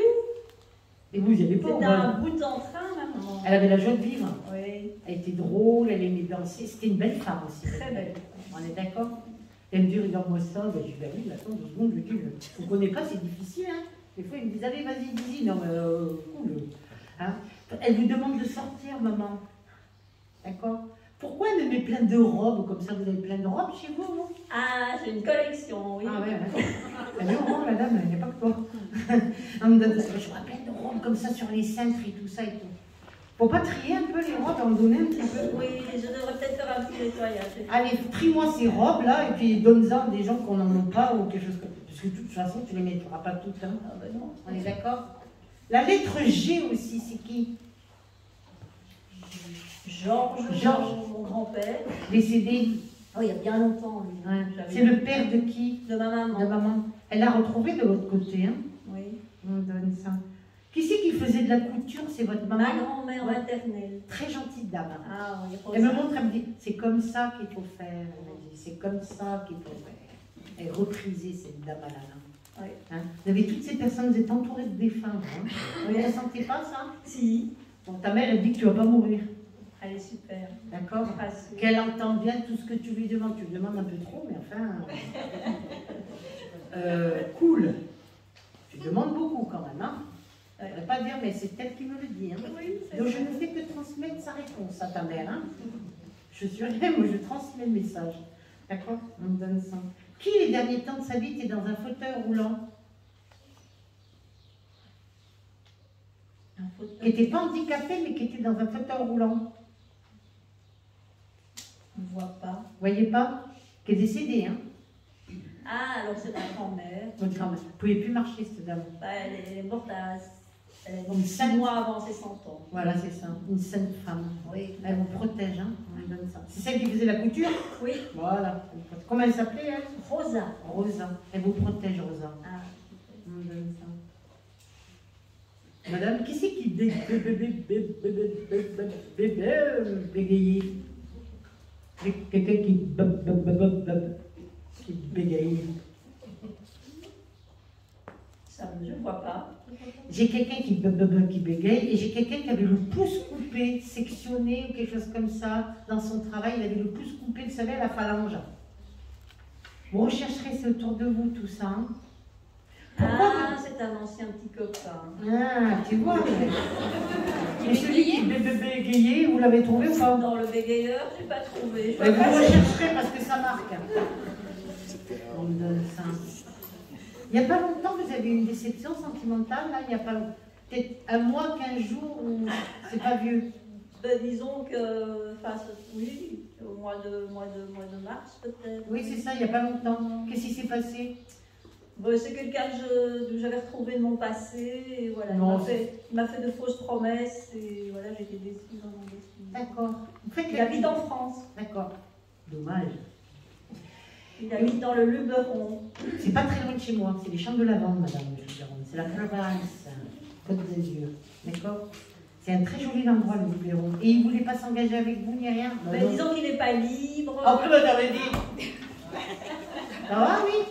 Et vous, n'y allez pas au C'était bal? un bout en train, maman. Elle avait la joie de vivre. Oui. Elle était drôle, elle aimait danser. C'était une belle femme aussi. Très belle. On est d'accord? Elle me dit, regarde-moi ça. Ben, je dis, ben oui, attends 2 secondes. Je dis, je ne connais pas, c'est difficile. Hein. Des fois, ils me disent, allez, vas-y, dis-y. Non, mais cool. Hein. Elle vous demande de sortir, maman. D'accord? Pourquoi elle me met plein de robes comme ça? Vous avez plein de robes chez vous, vous? Ah, j'ai une collection, oui. Ah ouais, ouais. Elle est au rang, madame, il n'y a pas que toi. On me donne, je vois plein de robes comme ça sur les cintres et tout ça et tout. Faut pas trier un peu les robes, en donner un petit peu? Oui, je devrais peut-être faire un petit nettoyage. Allez, trie-moi ces robes-là et puis donne-en à des gens qu'on n'en a pas ou quelque chose comme ça. Parce que de toute façon, tu les mettras pas toutes. Hein. Ah ben non. On est d'accord? La lettre G aussi, c'est qui? Georges, mon grand-père. Décédé. Oh, il y a bien longtemps, lui. Ouais. J'avais- C'est le père de qui? De ma maman. De maman. Elle l'a retrouvé de l'autre côté. Hein. Oui. On donne ça. Qui c'est qui faisait de la couture? C'est votre maman? Ma grand-mère Ouais. maternelle. Très gentille dame. Hein. Ah oui, Elle me montre, elle me dit, c'est comme ça qu'il faut faire. Elle me dit, c'est comme ça qu'il faut faire. Elle reprisait cette dame à la main. Oui. Hein? Vous avez toutes ces personnes, vous êtes entourées de défunts. Hein? Vous ne ressentez pas ça? Si. Donc ta mère, elle dit que tu ne vas pas mourir. Elle est super. D'accord? Rassure. Qu'elle entend bien tout ce que tu lui demandes. Tu lui demandes un peu trop, mais enfin... cool. Tu demandes beaucoup quand même. Hein? Je ne voudrais pas dire, mais c'est elle qui me le dit. Hein? Oui, c'est Donc je vrai. ne fais que transmettre sa réponse à ta mère. Hein? Je suis rien, moi je transmets le message. D'accord? On me donne ça. Qui les derniers temps de sa vie était dans un fauteuil roulant? Un Qui fauteuil. n'était pas handicapé, mais qui était dans un fauteuil roulant? On ne voit pas. Vous voyez pas? Qui est décédée, hein? Ah, alors c'est ma grand-mère. Votre grand-mère. Vous ne pouvez plus marcher, cette dame. Bah, elle est morte à... Elle est Une morte 6 sainte. mois avant ses 100 ans. Voilà, c'est ça. Une sainte femme. Oui. Elle vous protège, hein? On lui donne ça. C'est celle qui faisait la couture? Oui. Voilà. Comment elle s'appelait, elle? Rosa. Rosa. Elle vous protège, Rosa. Ah. On lui donne ça. Madame, qui c'est qui bégayait? Quelqu'un qui bégaye. Ça, je ne vois pas. J'ai quelqu'un qui bégaye et j'ai quelqu'un qui avait le pouce coupé, sectionné ou quelque chose comme ça dans son travail. Il avait le pouce coupé, vous savez, à la phalange. Vous rechercherez, c'est autour de vous tout ça. Hein. Ah, c'est un ancien petit copain. Ah, tu vois. Et celui qui bégayait, vous l'avez trouvé ou pas? Dans le bégayeur, je n'ai pas trouvé. Je Mais vois vous pas. rechercherez parce que ça marque. On me donne ça. Il n'y a pas longtemps, vous avez eu une déception sentimentale, là, il n'y a pas longtemps. Peut-être un mois, 15 jours, ou c'est pas vieux. Ben, disons que, enfin, oui, au mois de mars peut-être. Oui, c'est ça, il n'y a pas longtemps. Qu'est-ce qui s'est passé? Bon, c'est quelqu'un que j'avais retrouvé de mon passé, et voilà, Non, il m'a fait de fausses promesses, et voilà, j'étais déçue dans mon destin. D'accord. Vous faites Il habite en France. D'accord. Dommage. Il habite dans le Luberon. C'est pas très loin de chez moi, c'est les Champs de Lavande, madame. C'est la Provence, Côte d'Azur. D'accord? C'est un très joli endroit, le Luberon. Et il ne voulait pas s'engager avec vous, ni rien? Ben, disons qu'il n'est pas libre. En plus, madame, elle dit. Ça va, oui?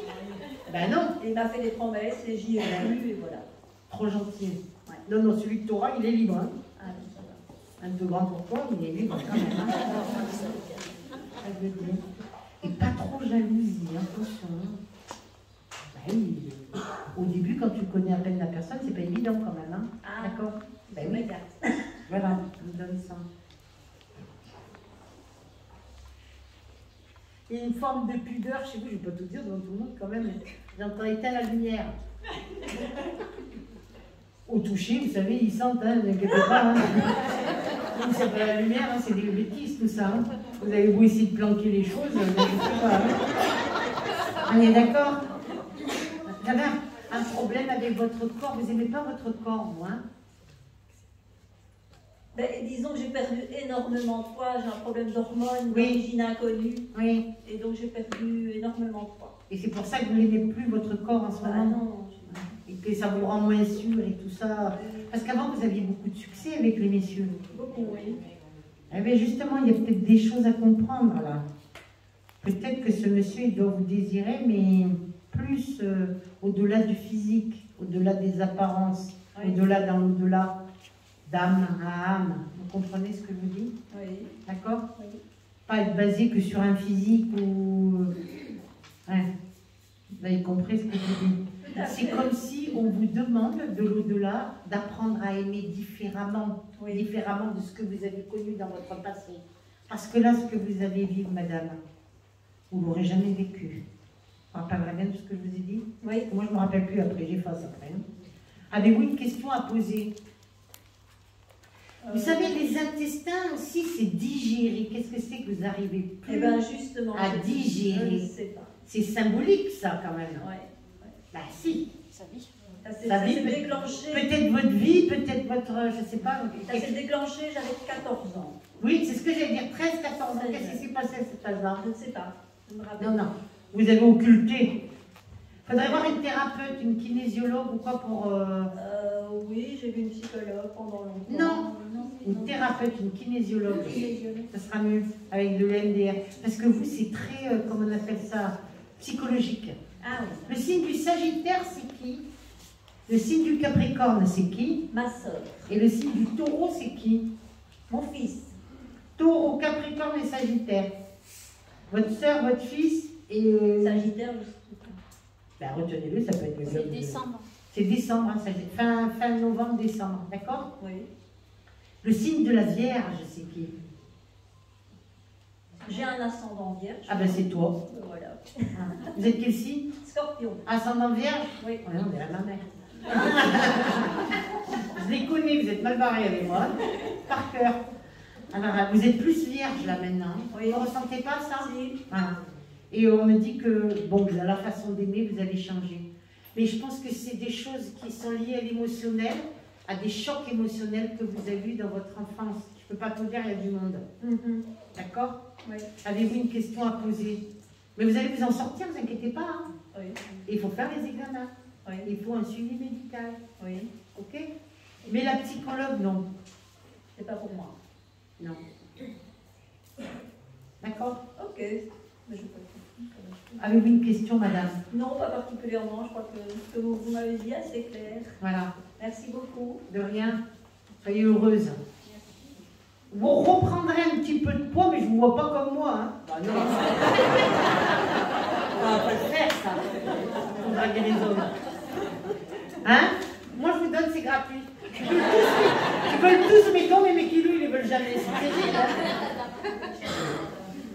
Ben non. Et il m'a fait des promesses, et j'y ai cru, et voilà. Trop gentil. Ouais. Non, non, celui que tu auras, il est libre. Hein. Ah, ben, ça va. Un peu grand pour toi, mais il est libre quand même. Hein. Elle veut dire. Et pas trop jalousie, attention. Ben oui, au début, quand tu connais à peine la personne, c'est pas évident quand même. Hein. Ah, d'accord? Ben je oui. regarde. Voilà, je me donne ça. Il y a une forme de pudeur chez vous, je ne vais pas tout dire devant tout le monde quand même. J'entends éteindre la lumière. Au toucher, vous savez, ils sentent, hein, ne inquiétez pas. Hein. C'est pas la lumière, hein, c'est des bêtises tout ça. Hein. Vous avez beau essayer de planquer les choses, je ne sais pas. Hein. On est d'accord? Vous avez un problème avec votre corps, vous n'aimez pas votre corps, vous, hein? Ben, disons que j'ai perdu énormément de poids, j'ai un problème d'hormones Oui. d'origine inconnue, Oui. et donc j'ai perdu énormément de poids. Et c'est pour ça que vous n'aimez plus votre corps en ce Ah moment? non, Et que ça vous rend moins sûr et tout ça. Parce qu'avant, vous aviez beaucoup de succès avec les messieurs. beaucoup, oui. Eh bien, justement, il y a peut-être des choses à comprendre là. Peut-être que ce monsieur, il doit vous désirer, mais plus au-delà du physique, au-delà des apparences, Oui. au-delà dans l'au-delà, d'âme à âme. Vous comprenez ce que je vous dis? Oui. D'accord? Oui. Pas être basé que sur un physique ou... Ouais. Vous avez compris ce que je vous dis? C'est comme si on vous demande de l'au-delà d'apprendre à aimer différemment, Oui. différemment de ce que vous avez connu dans votre passé. Parce que là, ce que vous avez vécu, madame, vous ne l'aurez jamais vécu. Vous vous rappellerez bien de ce que je vous ai dit? Oui. Moi, je ne me rappelle plus après, j'efface après. Avez-vous une question à poser? Vous savez, les intestins aussi, c'est digérer. Qu'est-ce que c'est que vous arrivez plus Eh bien, justement, à je digérer? ne sais pas. C'est symbolique, ça, quand même. Ouais. Bah si. Sa vie. Ça Ça s'est vit, déclenché. Peut-être votre vie, peut-être votre... Je ne sais pas. Ça s'est déclenché, j'avais 14 ans. Oui, c'est ce que j'allais dire. 13, 14 ans. Qu'est-ce qui s'est passé à cet âge-là? Je ne sais pas. Je me rappelle. Non, non. Vous avez occulté. Il faudrait voir une thérapeute, une kinésiologue ou quoi pour... Oui, j'ai vu une psychologue pendant longtemps. Non. Une thérapeute, une kinésiologue. Ça sera mieux avec de l'EMDR. Parce que vous, c'est très, comment on appelle ça, psychologique. Ah oui. Le signe du Sagittaire, c'est qui? Le signe du Capricorne, c'est qui? Ma soeur. Et le signe du Taureau, c'est qui? Mon fils. Taureau, Capricorne et Sagittaire. Votre soeur, votre fils et... Sagittaire, je sais pas. Ben, retenez-le, ça peut être le C'est job de- décembre. C'est décembre, hein, fin novembre, décembre, d'accord? Oui. Le signe de la Vierge, c'est qui? J'ai un ascendant vierge. Ah ben c'est toi. Voilà. Ah. Vous êtes quel signe? Scorpion. Ascendant Vierge? Oui. Oh non, on est à ma mère. Je les connais, vous êtes mal barrés avec moi, par cœur. Alors, vous êtes plus Vierge là maintenant. Oui. Vous ne ressentez pas ça? Si. Ah. Et on me dit que, bon, dans la façon d'aimer, vous allez changer. Mais je pense que c'est des choses qui sont liées à l'émotionnel, à des chocs émotionnels que vous avez eus dans votre enfance. Je ne peux pas tout dire, il y a du monde. D'accord? Oui. Avez-vous une question à poser? Mais vous allez vous en sortir, ne vous inquiétez pas. Hein. Oui. Et il faut faire les examens. Oui. Il faut un suivi médical. Oui. Ok? Mais la psychologue, non. C'est pas pour moi. Non. D'accord? Ok. Mais je peux. Avez-vous une question, madame? Non, pas particulièrement. Je crois que ce que vous m'avez dit est assez clair. Voilà. Merci beaucoup. De rien. Soyez heureuse. Vous reprendrez un petit peu de poids, mais je ne vous vois pas comme moi. Hein. Bah non. Ça va pas le faire, ça. Pour draguer les hommes. Hein? Moi, je vous donne, c'est gratuit. Ils veulent tous mes dons, mais mes kilos, ils ne les veulent jamais. C'est terrible. Hein.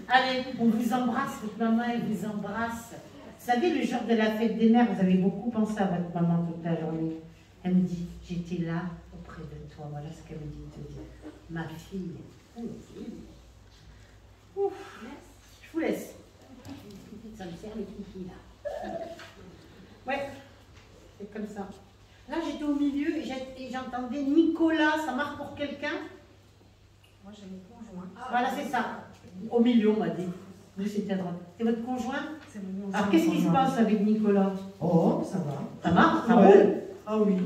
Allez, on vous embrasse, votre maman, elle vous embrasse. Vous savez, le jour de la fête des mères, vous avez beaucoup pensé à votre maman toute la journée. Elle me dit, j'étais là auprès de toi. toi, voilà ce qu'elle me dit de te dire. Ma fille. Ouf, je vous laisse. Ça me sert les kikis là. Ouais, c'est comme ça. Là j'étais au milieu et j'entendais Nicolas, ça marque pour quelqu'un? Moi j'ai mon conjoint. Voilà, c'est ça. Au milieu, on m'a dit. Vous, c'était à droite. C'est votre conjoint? C'est mon conjoint. Alors qu'est-ce qui se passe avec Nicolas? Oh, ça va. Ça marche? Ça Ouais. roule? Ah oui. Vous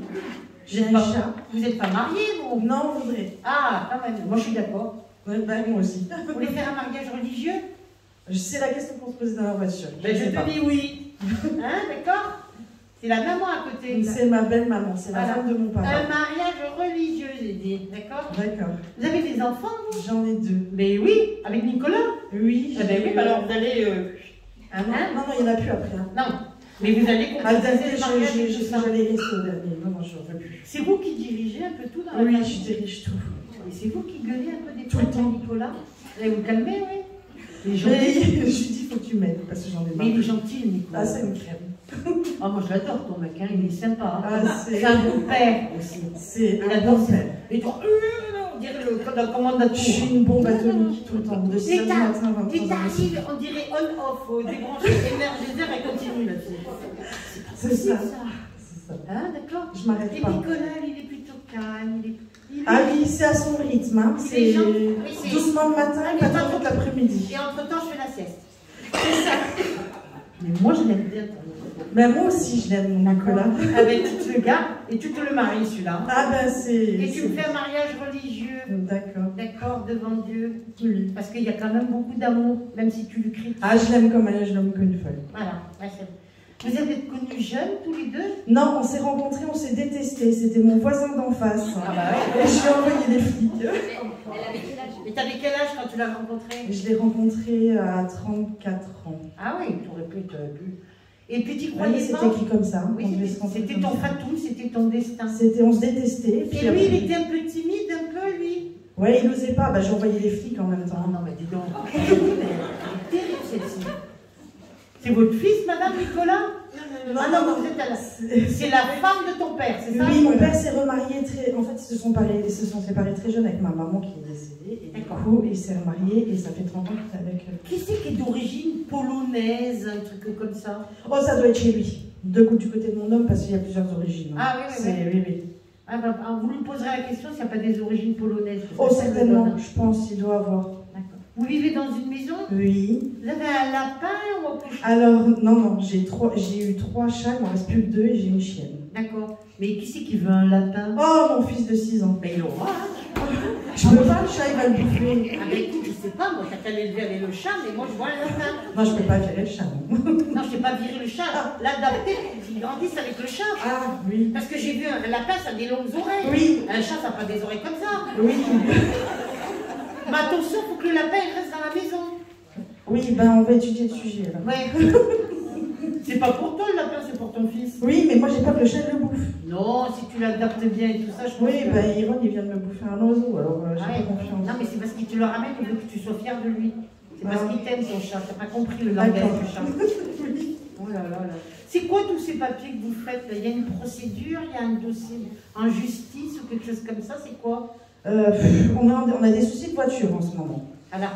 J'ai n'êtes un pas, chat. vous êtes pas mariés, vous? Non, on voudrait. Ah, quand même. Moi, je suis d'accord. Ouais, ben, moi aussi. Vous voulez faire un mariage religieux? C'est la question qu'on se pose dans la voiture. Ben, je sais te pas. dis oui. Hein, d'accord? C'est la maman à côté. C'est ma belle-maman, c'est la Voilà. femme de mon papa. Un mariage religieux, j'ai dit. D'accord? D'accord. Vous avez des enfants, vous? J'en ai 2. Mais oui, avec Nicolas. Oui. Ah ben oui, bah alors vous allez... Ah non, Hein? non, il n'y en a plus après. Hein. Non, mais vous allez Ah, le dernier, concrétiser le mariage et tout ça. j'allais rester au dernier. Non, non, je ne veux plus. C'est vous qui dirigez un peu tout dans la Oui, famille. je dirige tout. Et c'est vous qui gueulez un peu des Tout fois le temps. avec Nicolas. Vous allez vous calmer, oui. Il est Mais gentil. je lui dis, faut que tu m'aides, parce que j'en ai marre. Mais il est gentil, Nicolas. Ah, c'est une crème. Ah, moi je l'adore, ton mec, hein, il est sympa. Ah, C'est un bon père aussi. C'est Il un adore bon ça. père. Et toi, on dirait la commande à Je suis une bombe atomique tout le temps, de 6h du matin à 23h. Il t'arrive, on dirait on-off, débrancher, énergésaire et continue là-dessus. C'est ça. C'est C'est ça. Hein, d'accord? Je m'arrête Et pas. Nicolas, il est plutôt calme, il est... Ah oui, c'est à son rythme. Hein. Il est C'est gentil. Oui, c'est- doucement le matin et pas trop l'après-midi. Et entre-temps, je fais la sieste. C'est ça. Mais moi, je l'aime bien, ton Nicolas. Mais moi aussi, je l'aime, mon Nicolas. Ah ben, tu te le gardes et tu te le maries, celui-là. Ah ben, c'est... Et tu me fais un mariage religieux, D'accord. d'accord, devant Dieu. Oui. Parce qu'il y a quand même beaucoup d'amour, même si tu le critiques. Ah, je l'aime comme elle, je l'aime comme une folle. Voilà, ouais, c'est... Vous êtes connus jeunes, tous les deux? Non, on s'est rencontrés, on s'est détestés. C'était mon voisin d'en face. Ah bah ouais. Et je lui ai envoyé des flics. Elle avait quel âge? Et t'avais quel âge quand tu l'as rencontré? Je l'ai rencontré à 34 ans. Ah oui, t'aurais pu. Et puis tu Oui, croyais c'était pas? écrit comme ça. Oui, on devait se rencontrer c'était comme ton ça. fatou, c'était ton destin. On se détestait. puis Et lui, après- il était un peu timide, un peu, lui. Ouais, il n'osait pas. Bah, j'ai envoyé des flics en même temps. Non, mais dis donc. Elle est terrible, celle-ci. C'est votre fils, madame Nicolas? Ah non, vous êtes à la... C'est la femme de ton père, c'est ça? Oui, mon père s'est remarié très. En fait, ils se sont séparés très jeunes avec ma maman qui est décédée. Et du D'accord. coup, il s'est remarié et ça fait 30 ans qu'il est avec elle. Qui c'est qui est d'origine polonaise, un truc comme ça? Oh, ça doit être chez lui. Du côté de mon homme, parce qu'il y a plusieurs origines. Ah oui, oui, C'est- oui. oui. Ah, bah, vous lui poserez la question s'il n'y a pas des origines polonaises. Oh, certainement, je pense qu'il doit avoir. D'accord. Vous vivez dans une maison? Oui. Vous avez un lapin ou autre chose? Alors, non, j'ai eu 3 chats, il m'en reste plus que 2 et j'ai une chienne. D'accord. Mais qui c'est qui veut un lapin? Oh, mon fils de 6 ans. Ben il aura, hein. Je peux pas, le chat, il va le bouffer. Ah ben écoute, je sais pas, moi t'as qu'à l'élever avec le chat, mais moi je vois un lapin. Non, je peux pas virer le chat, non. Non, je t'ai pas viré le chat, l'adapter pour qu'il grandisse avec le chat. Ah, oui. Parce que j'ai vu un lapin, ça a des longues oreilles. Oui. Un chat, ça n'a pas des oreilles comme ça. Oui. Mais attention, faut que le lapin il reste dans la maison. Oui, ben on va étudier le sujet, là. Ouais. C'est pas pour toi le lapin, c'est pour ton fils. Oui, mais moi j'ai peur que le chat le bouffe. Non, si tu l'adaptes bien et tout ça, je pense Oui, que... ben Iron, il vient de me bouffer un oiseau, alors j'ai Ah ouais. pas confiance. Non, mais c'est parce qu'il te le ramène, il veut que tu sois fier de lui. C'est parce Ah. qu'il t'aime ton chat, t'as pas compris le langage D'accord. du chat. Oh là là là. C'est quoi tous ces papiers que vous faites là? Il y a une procédure, il y a un dossier en justice ou quelque chose comme ça, c'est quoi? On a des soucis de voiture en ce moment. Alors,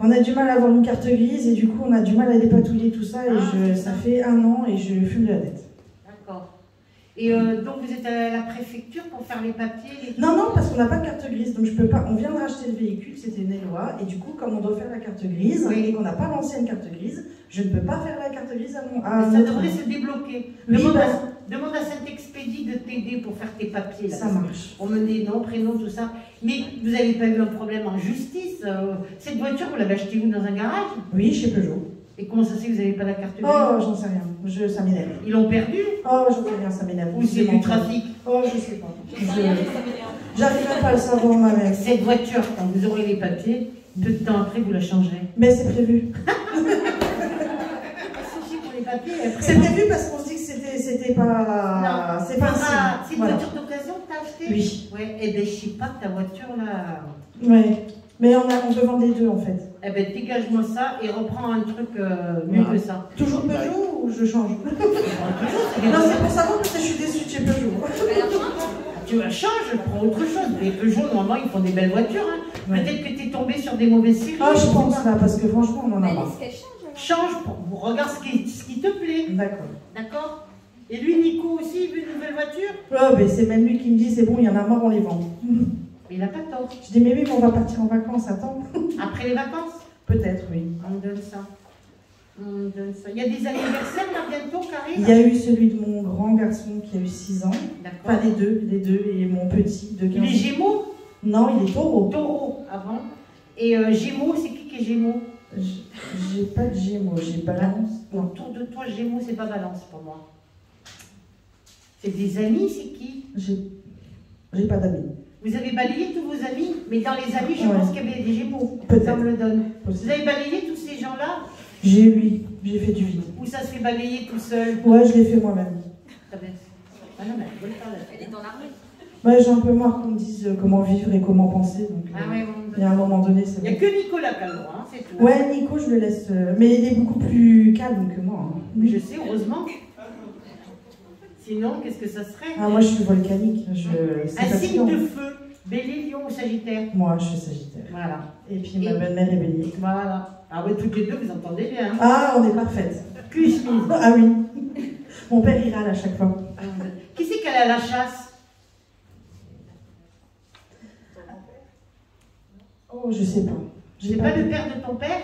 On a du mal à avoir une carte grise et du coup on a du mal à dépatouiller tout ça et Ah, c'est ça ça. fait 1 an et je fume de la tête. d'accord. Et donc vous êtes à la préfecture pour faire les papiers Non, non, parce qu'on n'a pas de carte grise, donc je peux pas. On vient de racheter le véhicule, c'était une loi, et du coup, comme on doit faire la carte grise, Oui. et qu'on n'a pas l'ancienne carte grise, je ne peux pas faire la carte grise à mon. Ça devrait se débloquer. Oui, Demande à Saint-Expédie de t'aider pour faire tes papiers. Là, ça marche. On me dit nom, prénom, tout ça. Mais vous n'avez pas eu un problème en justice cette voiture, vous l'avez achetée où? Dans un garage? Oui, chez Peugeot. Et comment ça se fait que vous n'avez pas la carte grise? Oh, j'en sais rien. Ça m'énerve. Ils l'ont perdu? Oh, j'en sais rien, ça m'énerve. Ou c'est du trafic? Oh, je sais pas. Rien, mais ça m'énerve. J'arrive même pas à le savoir moi-même. Cette voiture, quand vous aurez les papiers, peu de temps après, vous la changerez. Mais c'est prévu. Si, pour les papiers, après. C'est prévu parce qu'on se dit que c'était pas. Non, C'est pas un signe. C'est une Voilà. voiture d'occasion que tu as achetée? Oui. Ouais, et ben je sais pas, ta voiture là. Ouais. Mais on peut vendre les deux en fait. Eh ben dégage-moi ça et reprends un truc mieux que ça. Toujours Peugeot ou je change? Non, c'est pour savoir parce que je suis déçue de chez Peugeot. Tu Tu vas changer, prends autre chose. Les Peugeot, normalement, ils font des belles voitures. Hein. Ouais. Peut-être que tu es tombé sur des mauvaises séries. Ah, je pense là, parce que franchement, on en a Mais marre. est-ce qu'elle change alors? Change, regarde ce qui te plaît. D'accord. D'accord? Et lui, Nico aussi, il veut une nouvelle voiture? Oh, mais c'est même lui qui me dit, c'est bon, il y en a marre, on les vend. Mais il n'a pas tort. Je dis, mais oui, mais on va partir en vacances, attends. Après les vacances, Peut-être, oui. on donne ça. On donne ça. Il y a des anniversaires là bientôt qui Il arrivent? y a eu celui de mon grand garçon qui a eu 6 ans. D'accord. Pas les deux, et mon petit de 15 Il est ans. Gémeaux? Non, il est taureau. Taureau, avant. Et Gémeaux, c'est qui est Gémeaux? J'ai pas de Gémeaux, j'ai Balance. Non. Autour de toi, Gémeaux, c'est pas Balance pour moi. C'est des amis, c'est qui? J'ai pas d'amis. Vous avez balayé tous vos amis? Mais dans les amis, je Ouais. pense qu'il y avait des Gémeaux. Peut-être. Ça me le donne. Possible. Vous avez balayé tous ces gens-là? J'ai fait du vide. Ou ça se fait balayer tout seul? Ouais, je l'ai fait moi-même. Ah ben, ah non, mais elle veut le faire, là. Elle est dans l'armée. Ouais, j'ai un peu marre qu'on me dise comment vivre et comment penser. Donc, Ah ouais, il y a un moment donné, c'est il n'y a bon. que Nicolas qui a le droit, hein, c'est tout. Ouais, Nico, je le laisse. Mais il est beaucoup plus calme que moi. Hein. Je sais, heureusement. Sinon, qu'est-ce que ça serait? Ah, moi, je suis volcanique. C'est Un signe fatigant. de feu. Bélier, Lion ou Sagittaire. Moi, je suis Sagittaire. Voilà. Et puis ma belle-mère est Bélier. Voilà. Ah ouais, toutes les deux, vous entendez bien. Hein. Ah, on est parfaites. Cul, chemise. Ah oui. Mon père, il râle à chaque fois. Qui c'est qu'elle a la chasse? Oh, je sais pas. C'est pas le père de ton père?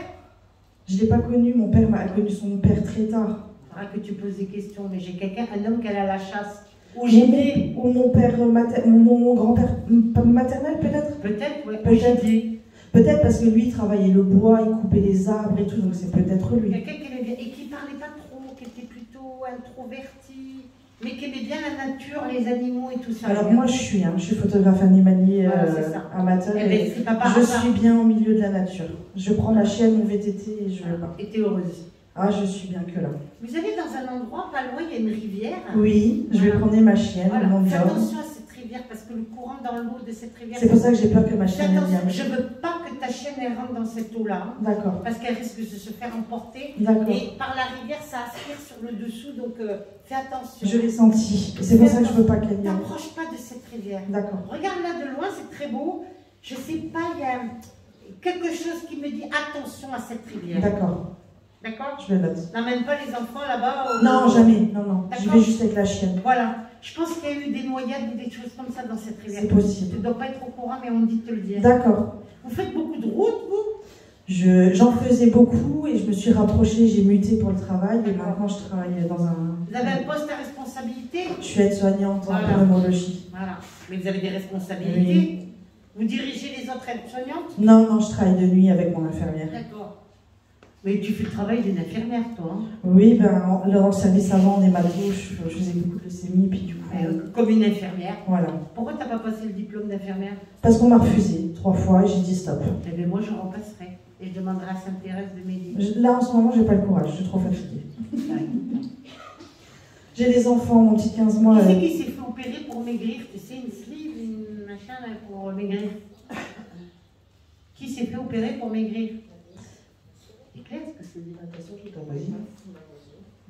Je l'ai pas connu. Mon père m'a connu son père très tard. Ah, que tu poses des questions, mais j'ai quelqu'un, un homme qui a la chasse. Au gibier. Ou mon père mon grand-père maternel, peut-être. Peut-être, ouais. Au Peut-être. gibier. Peut-être parce que lui, il travaillait le bois, il coupait les arbres et tout, donc c'est peut-être lui. Quelqu'un qui aimait bien, et qui parlait pas trop, qui était plutôt introverti, mais qui aimait bien la nature, les animaux et tout ça. Alors moi, je suis photographe animalier Voilà, c'est ça. amateur. Eh ben, c'est pas par Je hasard. suis bien au milieu de la nature. Je prends ma chienne, mon VTT et je pars. Et t'es heureuse. Ah, je suis bien que là. Vous allez dans un endroit, pas loin, il y a une rivière. Oui, je vais Voilà. promener ma chienne, Voilà. mon Fais job. attention à cette rivière parce que le courant dans l'eau de cette rivière. C'est pour ça que j'ai peur que ma Fais chienne attention, vienne. je veux pas que ta chienne elle rentre dans cette eau-là D'accord, parce qu'elle risque de se faire emporter. d'accord. Et par la rivière, ça aspire sur le dessous, donc fais attention. Je l'ai senti. C'est pour ça que je veux pas qu'elle vienne. T'approches pas de cette rivière. D'accord. Regarde là de loin, c'est très beau. Je sais pas, il y a quelque chose qui me dit attention à cette rivière. D'accord, D'accord? je le note. N'emmène pas les enfants là-bas. Non, jamais. Non, non. J'y D'accord. vais juste avec la chienne. Voilà. Je pense qu'il y a eu des noyades ou des choses comme ça dans cette rivière. C'est possible. Tu ne dois pas être au courant, mais on me dit de te le dire. D'accord. Vous faites beaucoup de routes, vous? J'en faisais beaucoup et je me suis rapprochée, j'ai muté pour le travail et D'accord. maintenant je travaille dans un... Vous avez un poste à responsabilité? Je suis aide-soignante en Voilà. pneumologie. Voilà. Mais vous avez des responsabilités? Vous dirigez les autres aides-soignantes? Non, non, je travaille de nuit avec mon infirmière. D'accord. Mais tu fais le travail d'une infirmière, toi. Hein? Oui, ben, dans le service avant, on est malade, je faisais beaucoup de leucémie, puis du coup... Comme une infirmière. Voilà. Pourquoi tu n'as pas passé le diplôme d'infirmière? Parce qu'on m'a refusé 3 fois et j'ai dit stop. Eh bien, moi, je repasserai. Et je demanderai à Sainte-Thérèse de m'aider. Là, en ce moment, j'ai pas le courage, je suis trop fatiguée. J'ai des enfants, mon petit 15 mois... Qui c'est qui s'est fait opérer pour maigrir? Tu sais, une sleeve, une machin là, pour maigrir. Qui s'est fait opérer pour maigrir? C'est clair ce que c'est l'hydratation qui t'envoie.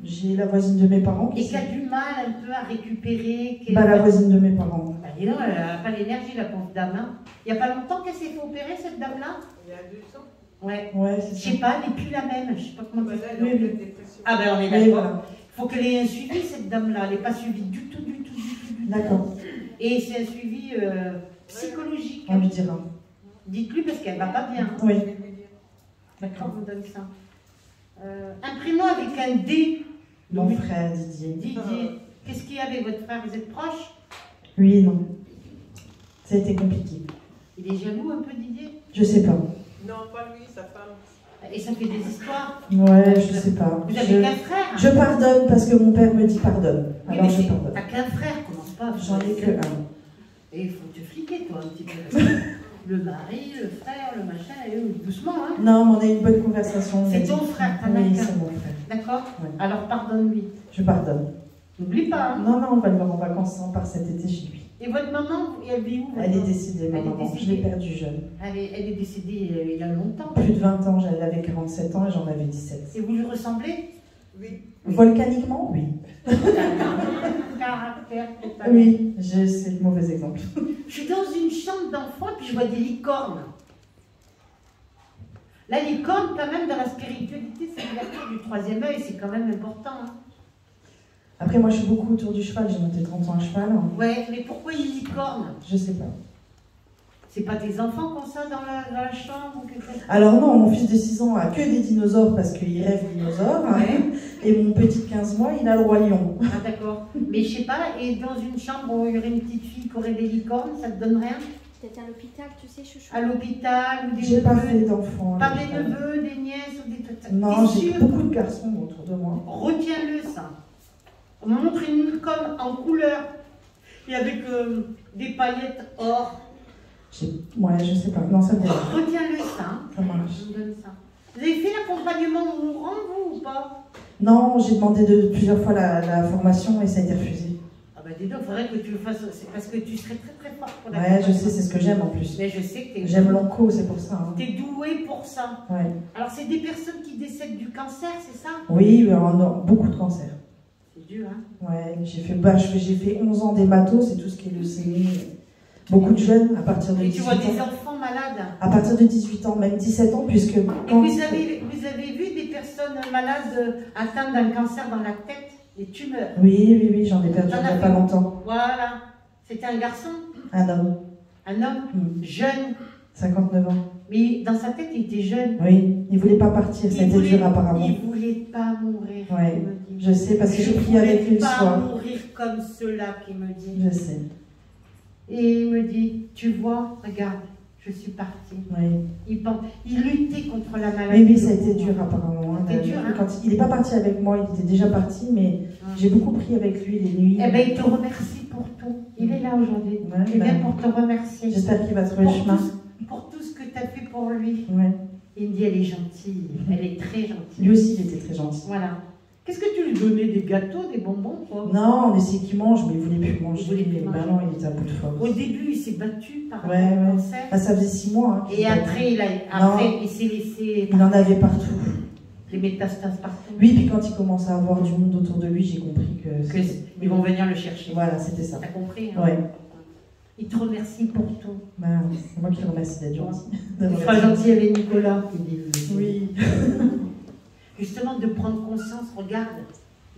J'ai la voisine de mes parents Et qui a du mal un peu à récupérer. Bah, la voisine de mes parents. Bah, dis donc, elle n'a pas l'énergie, la pauvre dame. Hein. Il n'y a pas longtemps qu'elle s'est fait opérer, cette dame-là? Il y a 2 ans. Ouais. Ouais, Je c'est sais ça. pas, elle n'est plus la même. Je sais pas comment Bah, dire. là, elle est en Oui, pleine dépression. Ah ben on est Oui, d'accord. voilà. Il faut qu'elle ait un suivi, cette dame-là. Elle n'est pas suivie du tout, du tout, du tout, du tout. D'accord, Et c'est un suivi psychologique. on lui dira. Dites-lui parce qu'elle va pas bien. Hein. Oui, D'accord, on vous donne ça. Un prénom avec un D. mon frère Didier. Didier. Qu'est-ce qu'il y a avec votre frère? Vous êtes proches? Oui et non. Ça a été compliqué. Il est jaloux un peu, Didier? Je sais pas. Non, pas lui, sa femme. Et ça fait des histoires. Ouais, je sais pas. Vous avez qu'un frère? Je pardonne parce que mon père me dit pardonne. Oui, Alors mais je c'est- pardonne. T'as qu'un frère, commence pas. J'en ai que un. Et il faut te fliquer, toi, un petit peu. Le mari, le frère, le machin, et doucement, hein. Non, mais on a eu une bonne conversation. on a C'est dit- ton frère, t'en as Oui, qu'un. c'est mon frère. D'accord? Ouais. Alors pardonne-lui. Je pardonne. N'oublie pas, hein. Non, non, on va le voir en vacances, on part cet été chez lui. Et votre maman, elle vit où? Elle est maintenant? décédée, ma Elle est maman. Je décédée. l'ai perdue jeune. Elle est décédée il y a longtemps. Plus de 20 ans, elle avait 47 ans et j'en avais 17. Et vous lui ressemblez? Oui. Volcaniquement, oui. caractère totalement. Oui, c'est le mauvais exemple. Je suis dans une chambre d'enfant puis je vois des licornes. La licorne, quand même, dans la spiritualité, c'est l'ouverture du troisième œil, c'est quand même important. Hein. Après, moi, je suis beaucoup autour du cheval. J'ai monté 30 ans à cheval. Ouais, mais pourquoi une licorne? Je sais pas. C'est pas tes enfants qui ont ça dans la chambre ou quelque chose? Alors non, mon fils de 6 ans a que des dinosaures parce qu'il rêve dinosaures. Ouais. Et mon petit de 15 mois, il a le roi lion. Ah d'accord. Mais je sais pas, et dans une chambre où il y aurait une petite fille qui aurait des licornes, ça te donne rien? Peut-être à l'hôpital, tu sais, chouchou. À l'hôpital ou des J'ai pas fait neveux? d'enfants. Pas des neveux, des nièces ou des trucs. Non, T'es j'ai sûr? beaucoup de garçons autour de moi. Retiens-le ça. On me montre une licorne en couleur et avec des paillettes or. Ouais, je sais pas. Non, ça me dit rien. Retiens-le ça. Ça marche. Je vous donne ça. Vous avez fait l'accompagnement mourant, vous, ou pas? Non, j'ai demandé plusieurs fois la formation et ça a été refusé. Ah bah dis donc, il faudrait que tu le fasses. C'est parce que tu serais très très fort pour Ouais, l'accompagnement. je sais, c'est ce que j'aime en plus. Mais je sais que J'aime l'onco, c'est pour ça. Hein. t'es doué pour ça. Ouais. Alors, c'est des personnes qui décèdent du cancer, c'est ça? Oui, on a beaucoup de cancers. C'est dur, hein? Ouais, j'ai fait 11 ans d'hémato, c'est tout ce qui est leucémie. Beaucoup de jeunes à partir de Et 18 tu vois ans. des enfants malades. À partir de 18 ans, même 17 ans, puisque Et quand... vous avez vu des personnes malades atteintes d'un cancer dans la tête, des tumeurs? Oui, j'en ai perdu T'en il n'y as a fait pas longtemps. Voilà. C'était un garçon, Un homme, un homme, jeune. 59 ans. Mais dans sa tête, il était jeune. Oui, il voulait pas partir, ça a été dur apparemment. Il voulait pas mourir. Ouais, il me dit. je sais, parce que j'ai prié avec lui le Je voulais soir. pas mourir comme cela, qu'il me dit. Je sais, Et il me dit, tu vois, regarde, je suis partie. oui. Il luttait contre la maladie. Oui, ça a été dur apparemment. Hein. C'était dur, hein. Quand il n'est pas parti avec moi, il était déjà parti, mais j'ai beaucoup prié avec lui les nuits. Eh bien, il te remercie pour tout. Il est là aujourd'hui. Ouais, Il vient ben, pour te remercier. j'espère qu'il va trouver le chemin. Pour tout ce que tu as fait pour lui. Ouais. Il me dit, elle est gentille. Elle est très gentille. Lui aussi, il était très gentil. Voilà. Qu'est-ce que tu lui donnais? Des gâteaux, des bonbons, toi? Non, on essayait qu'il mange, mais il voulait plus manger. Il voulait plus Ben manger. non, il était à bout de force. Au début, il s'est battu par Ouais, le ouais. cancer. Ah, ça faisait 6 mois. Hein, Et après, il s'est laissé il en avait partout. les métastases partout. Oui, puis quand il commence à avoir du monde autour de lui, j'ai compris que... Ils vont venir le chercher. Voilà, c'était ça. T'as compris, hein? Ouais. Il te remercie pour tout. Ben, c'est moi qui le remercie d'être gentil. Il sera gentil avec Nicolas. Qui dit, Oui. Justement, de prendre conscience, regarde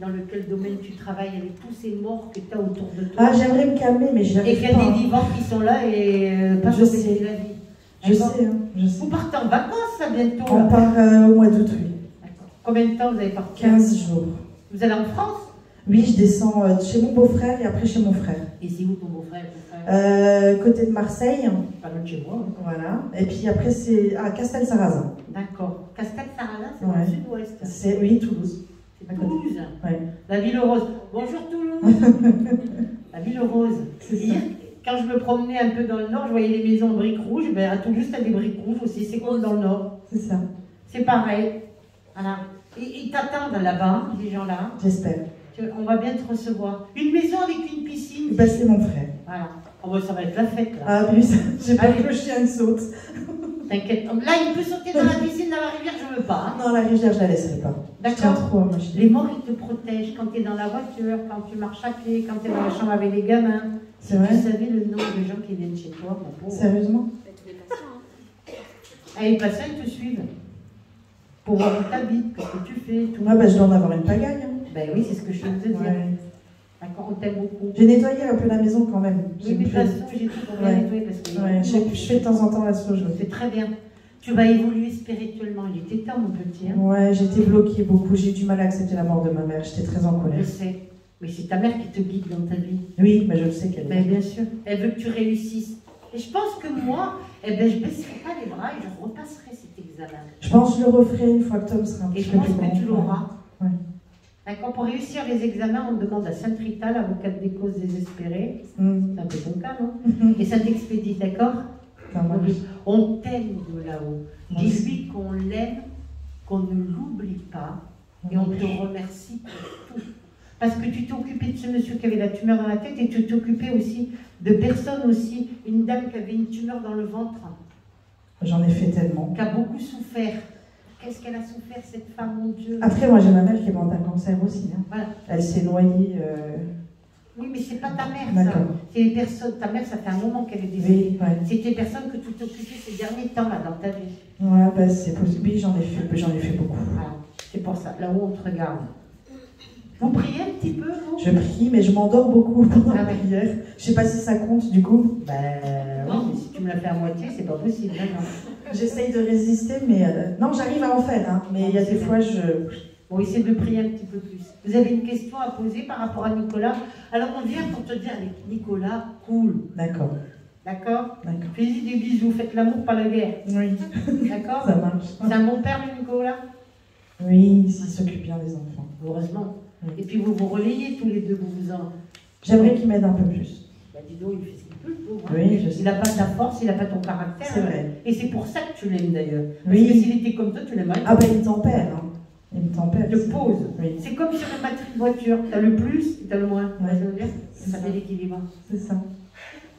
dans lequel domaine tu travailles, avec tous ces morts que tu as autour de toi. Ah, j'aimerais me calmer, mais j'y Et arrive qu'il y pas. a des Hein. vivants qui sont là et pas Je sauver sais. la vie. Je D'accord? sais, hein, je sais. Vous partez en vacances, là, bientôt? On Là. part au mois d'août, oui. D'accord. Combien de temps vous allez partir? 15 jours. Vous allez en France? Oui, je descends chez mon beau-frère et après chez mon frère. Et c'est où ton beau-frère? Côté de Marseille, Pas loin de chez moi. Hein. voilà. Et puis après, c'est à Castel-Sarrazin. D'accord. Castel-Sarrazin, c'est Ouais. dans le sud-ouest. Oui, Toulouse. C'est Toulouse. Ouais. La ville rose. Bonjour Toulouse. La ville rose. C'est ça. Hier, quand je me promenais un peu dans le nord, je voyais les maisons en briques rouges. Ben, à Toulouse, tu as des briques rouges aussi. C'est comme dans le nord. C'est ça. C'est pareil. Voilà. Et ils t'attendent là-bas, les gens là. J'espère. On va bien te recevoir. Une maison avec une piscine. Ben, c'est mon frère. Voilà. Oh, ben, ça va être la fête là. Ah, lui, j'ai pas Allez. que le chien saute. T'inquiète. Là, il peut sauter dans la piscine, dans la rivière, je veux pas. Hein. Non, la rivière, je la laisserai pas. Je tiens D'accord. trop, moi, je Les morts, ils te protègent quand tu es dans la voiture, quand tu marches à pied, quand tu es dans la chambre avec les gamins. C'est Si vrai? tu savais le nombre de gens qui viennent chez toi, mon pauvre. Sérieusement? Tous les patients, hein. Ah, les patients, ils te suivent. Pour voir où tu habites, ce que tu fais, tout. Ouais, ben, je dois en avoir une pagaille. Hein. Ben oui, c'est ce que je viens de te dire. Ouais. D'accord, on t'aime beaucoup. J'ai nettoyé un peu la maison quand même. Oui, mais de toute façon, j'ai tout pour bien Ouais. nettoyer parce que. Ouais, je fais de temps en temps la sauge. C'est très bien. Tu vas évoluer spirituellement. Il était temps, mon petit. Hein. Ouais, j'étais bloquée beaucoup. J'ai eu du mal à accepter la mort de ma mère. J'étais très en Je colère. sais. Mais c'est ta mère qui te guide dans ta vie. Oui, mais je le sais qu'elle Mais bien sûr. Elle veut que tu réussisses. Et je pense que moi, eh ben, je ne baisserai pas les bras et je repasserai cet examen. Je pense que je le referai une fois que Tom sera un Et petit je peu pense plus grand. que tu l'auras. Ouais. D'accord. Pour réussir les examens, on demande à Sainte Rita, l'avocate des causes désespérées. Mmh. C'est un peu ton cas, non? Et Sainte Expédie, d'accord? Ça marche. On t'aime de là-haut. Moi Dis-lui qu'on l'aime, qu'on ne l'oublie pas. Et on te remercie pour tout. Parce que tu t'es occupé de ce monsieur qui avait la tumeur dans la tête et tu t'es occupé aussi de personnes aussi. Une dame qui avait une tumeur dans le ventre, J'en ai fait tellement. qui a beaucoup souffert. Qu'est-ce qu'elle a souffert, cette femme, mon Dieu? Après, moi, j'ai ma mère qui est morte d'un cancer aussi. Hein. Voilà. Elle s'est noyée. Oui, mais c'est pas ta mère, ça. D'accord. C'est les personnes. Ta mère, ça fait un moment qu'elle est décédée. Oui, ouais. C'est des personnes que tu t'es occupées ces derniers temps, là, dans ta vie. Ouais, bah, c'est possible. Oui, j'en ai fait beaucoup. Voilà. C'est pour ça. Là-haut, on te regarde. Vous priez un petit peu, vous? Je prie, mais je m'endors beaucoup pendant la Ah ouais. prière. Je sais pas si ça compte, du coup. Ben oui, mais si tu me la fais à moitié, c'est pas possible. Hein, non. J'essaye de résister, mais... Non, j'arrive à en faire, hein. Mais il y a des fois, je... Bon, essaie de prier un petit peu plus. Vous avez une question à poser par rapport à Nicolas? Alors, on vient pour te dire, Nicolas, cool. D'accord, D'accord? d'accord. Fais-y des bisous, faites l'amour, pas la guerre. Oui, D'accord? ça marche. C'est un bon père, le Nicolas? Oui, s'il s'occupe bien des enfants. Heureusement. Oui. Et puis vous vous relayez tous les deux, vous vous en... J'aimerais qu'il m'aide un peu plus. Bah dis donc, il fait ce qu'il peut, le pauvre. Hein. Oui, je sais. Il n'a pas ta force, il n'a pas ton caractère. C'est vrai. Et c'est pour ça que tu l'aimes d'ailleurs. Parce Oui. que s'il était comme toi, tu l'aimerais. Ah ben, il me tempère, hein. Il me tempère. Il te pose. Oui, C'est comme sur une batterie de voiture. Tu as le plus et tu as le moins. Ouais. Ça veut dire C'est ça ça. fait l'équilibre. c'est ça.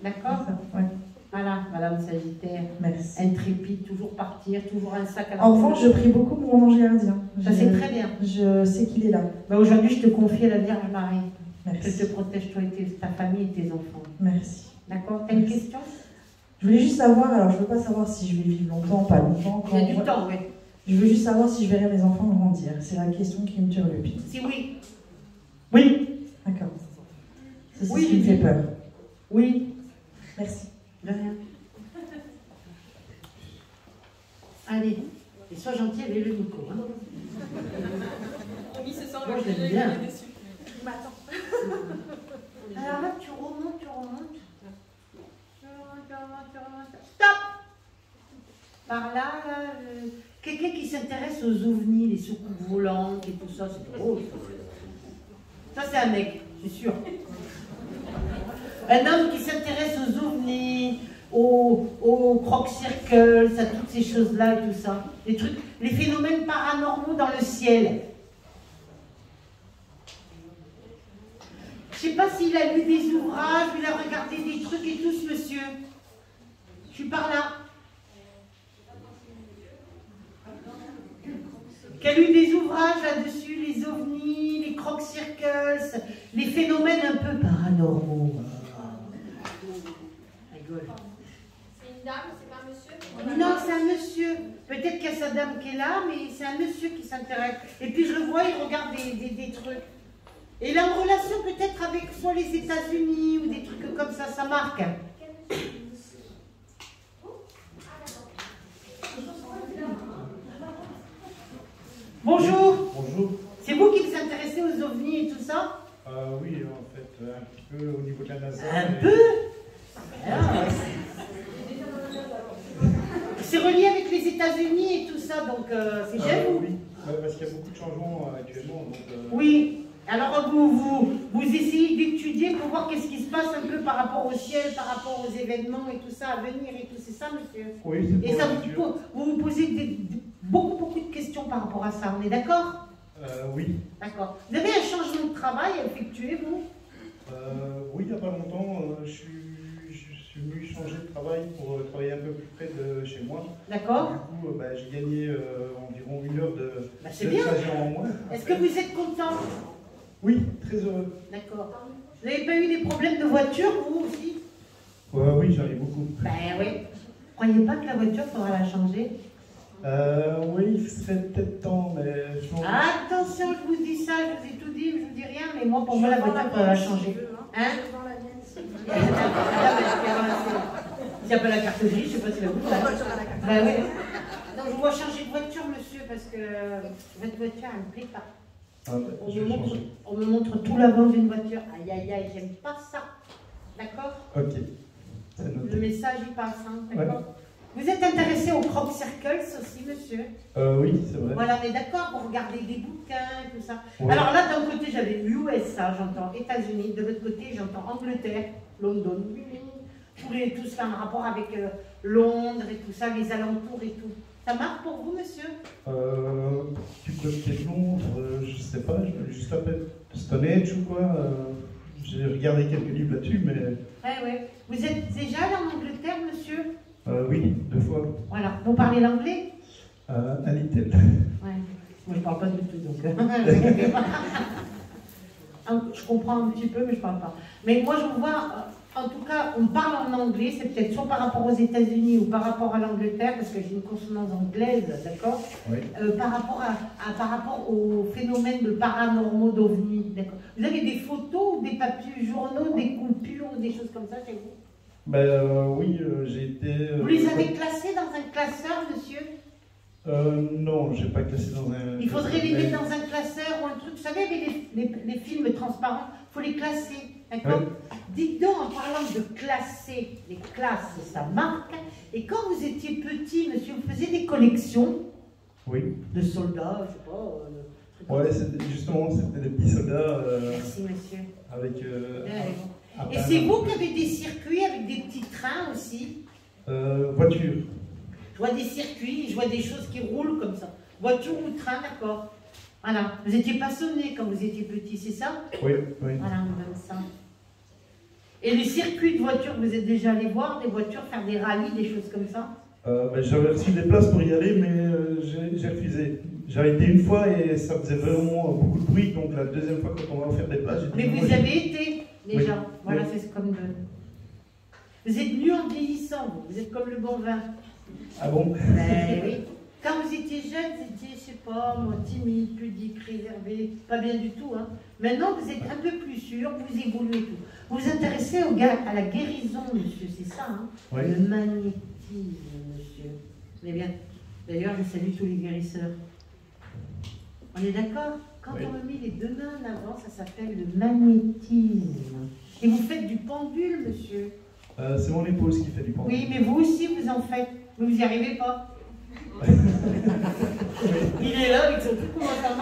D'accord? C'est ça, ouais. Voilà, Madame Sagittaire. Merci. Intrépide, toujours partir, toujours un sac à la En revanche, je prie beaucoup pour mon ange gardien. Ça, c'est très bien. Je sais qu'il est là. Bah, aujourd'hui, je te confie à la Vierge Marie. Je Merci. te protège, toi et ta famille et tes enfants. Merci. D'accord? T'as une question? Je voulais juste savoir, alors je veux pas savoir si je vais vivre longtemps, pas longtemps. Il y a du temps, oui. Je veux juste savoir si je verrai mes enfants grandir. C'est la question qui me turlupine. Si oui. Oui. D'accord. Ça, c'est Oui, ce qui me j'ai fait dit. peur. Oui. Merci. De rien. Allez. Et sois gentil avec le Nico. Hein. Oui, c'est ça, Moi, le je l'aime collègue, bien. il est déçu. Il m'attend. Alors là, tu remontes. Tu remontes, tu remontes. Stop! Par là, quelqu'un qui s'intéresse aux ovnis, les soucoupes volantes et tout ça, c'est drôle. Ça, c'est un mec, c'est sûr. Un homme qui s'intéresse aux ovnis, aux croc-circles, à toutes ces choses-là et tout ça. Les trucs, les phénomènes paranormaux dans le ciel. Je sais pas s'il a lu des ouvrages, il a regardé des trucs et tout, ce monsieur. Je suis par là. Qui a lu des ouvrages là-dessus, les ovnis, les croc-circles, les phénomènes un peu paranormaux. Rigole. C'est une dame, c'est pas un monsieur? Non, c'est un monsieur. Peut-être qu'il y a sa dame qui est là, mais c'est un monsieur qui s'intéresse. Et puis je le vois, il regarde des trucs. Et il est en relation peut-être avec soit les États-Unis ou des trucs comme ça marque. Bonjour. Bonjour. C'est vous qui vous intéressez aux ovnis et tout ça? Oui, en fait, un petit peu au niveau de la NASA. Un mais- peu. Ah, c'est relié avec les États-Unis et tout ça, donc c'est chez vous. Oui, parce qu'il y a beaucoup de changements actuellement. Donc, Oui. Alors vous essayez d'étudier pour voir qu'est-ce qui se passe un peu par rapport au ciel, par rapport aux événements et tout ça à venir et tout, c'est ça, monsieur? oui, c'est Et pour ça la vous, future. vous posez beaucoup de questions par rapport à ça, on est d'accord? Oui. D'accord. Vous avez un changement de travail à effectuer, vous? Oui, il n'y a pas longtemps, je suis venu changer de travail pour travailler un peu plus près de chez moi. D'accord. Du coup, j'ai gagné environ 1 heure de C'est bien. trajet en moins. Est-ce que vous êtes content? Oui, très heureux. D'accord. Vous n'avez pas eu des problèmes de voiture, vous aussi? Oui, j'en ai beaucoup. Ben oui. Croyez pas que la voiture, il faudra la changer? Oui, il serait peut-être temps, mais je m'en- Attention, je vous dis ça, je vous ai tout dit, je vous dis rien, mais moi, pour moi, la voiture, il faudra la changer. Hein? S'il n'y a pas la carte grise, je ne sais pas si la vous. Ben oui. Donc, je dois changer de voiture, monsieur, parce que votre voiture, elle ne me plaît pas. Ah, je vais changer. On me montre tout l'avant d'une voiture. Aïe, aïe, aïe, j'aime pas ça. D'accord? Ok, c'est Le noté. message, il passe, hein, d'accord? Vous êtes intéressé aux crop circles aussi, monsieur? Oui, c'est vrai. Voilà, mais d'accord, vous regardez des bouquins, tout ça. Ouais. Alors là, d'un côté, j'avais USA, j'entends États-Unis, de l'autre côté, j'entends Angleterre, London, tout ça en rapport avec Londres et tout ça, les alentours et tout. Ça marche pour vous, monsieur? Tu peux peut-être Londres, je sais pas, je vais juste appeler Stone Age ou quoi. J'ai regardé quelques livres là-dessus, mais Ouais. Vous êtes déjà allé en Angleterre, monsieur? oui, 2 fois. Voilà. Vous parlez l'anglais? Un little. Ouais. Moi, je parle pas du tout, donc. Je comprends un petit peu, mais je parle pas. Mais moi, je vois, en tout cas, on parle en anglais, c'est peut-être soit par rapport aux États-Unis ou par rapport à l'Angleterre, parce que j'ai une consonance anglaise, d'accord, Oui. par rapport au phénomène de paranormaux d'OVNI, d'accord. Vous avez des photos ou des papiers journaux, des coupures ou des choses comme ça chez vous? Oui, j'ai été... Vous les avez classés dans un classeur, monsieur? Non, j'ai pas classé dans un... Il faudrait les mettre dans un classeur ou un truc. Vous savez, avec les films transparents, il faut les classer. D'accord? Ouais. Dites donc, en parlant de classer, les classes, ça marque. Et quand vous étiez petit, monsieur, vous faisiez des collections Oui. de soldats, je sais pas. Ouais, justement, c'était des petits soldats Merci, monsieur. avec... Et c'est vous qui avez des circuits avec des petits trains aussi? Voiture. Je vois des circuits, je vois des choses qui roulent comme ça. Voiture ou train, d'accord. Voilà. Vous étiez passionné quand vous étiez petit, c'est ça? Oui, oui. Voilà, on donne ça. Et les circuits de voitures, vous êtes déjà allé voir des voitures, faire des rallyes, des choses comme ça? J'avais reçu des places pour y aller, mais j'ai refusé. J'avais été une fois et ça faisait vraiment beaucoup de bruit, donc la deuxième fois quand on m'a offert des places, j'ai dit... Mais moi, vous j'y- avez été déjà. Oui. Voilà, Oui. c'est comme de... Vous êtes venu en vieillissant, vous êtes comme le bon vin. Ah bon? Ben oui. Quand vous étiez jeune, vous étiez, je sais pas, moi, timide, pudique, réservé, pas bien du tout. Hein. Maintenant, vous êtes un peu plus sûr, vous évoluez tout. Vous vous intéressez à la guérison, monsieur, c'est ça, hein? Oui. Le magnétisme, monsieur. Mais bien, d'ailleurs, je salue tous les guérisseurs. On est d'accord? Quand Oui. on me met les deux mains en avant, ça s'appelle le magnétisme. Et vous faites du pendule, monsieur. C'est mon épouse qui fait du pendule. Oui, mais vous aussi, vous en faites. Mais vous n'y arrivez pas. Il est là avec son truc, comment ça marche?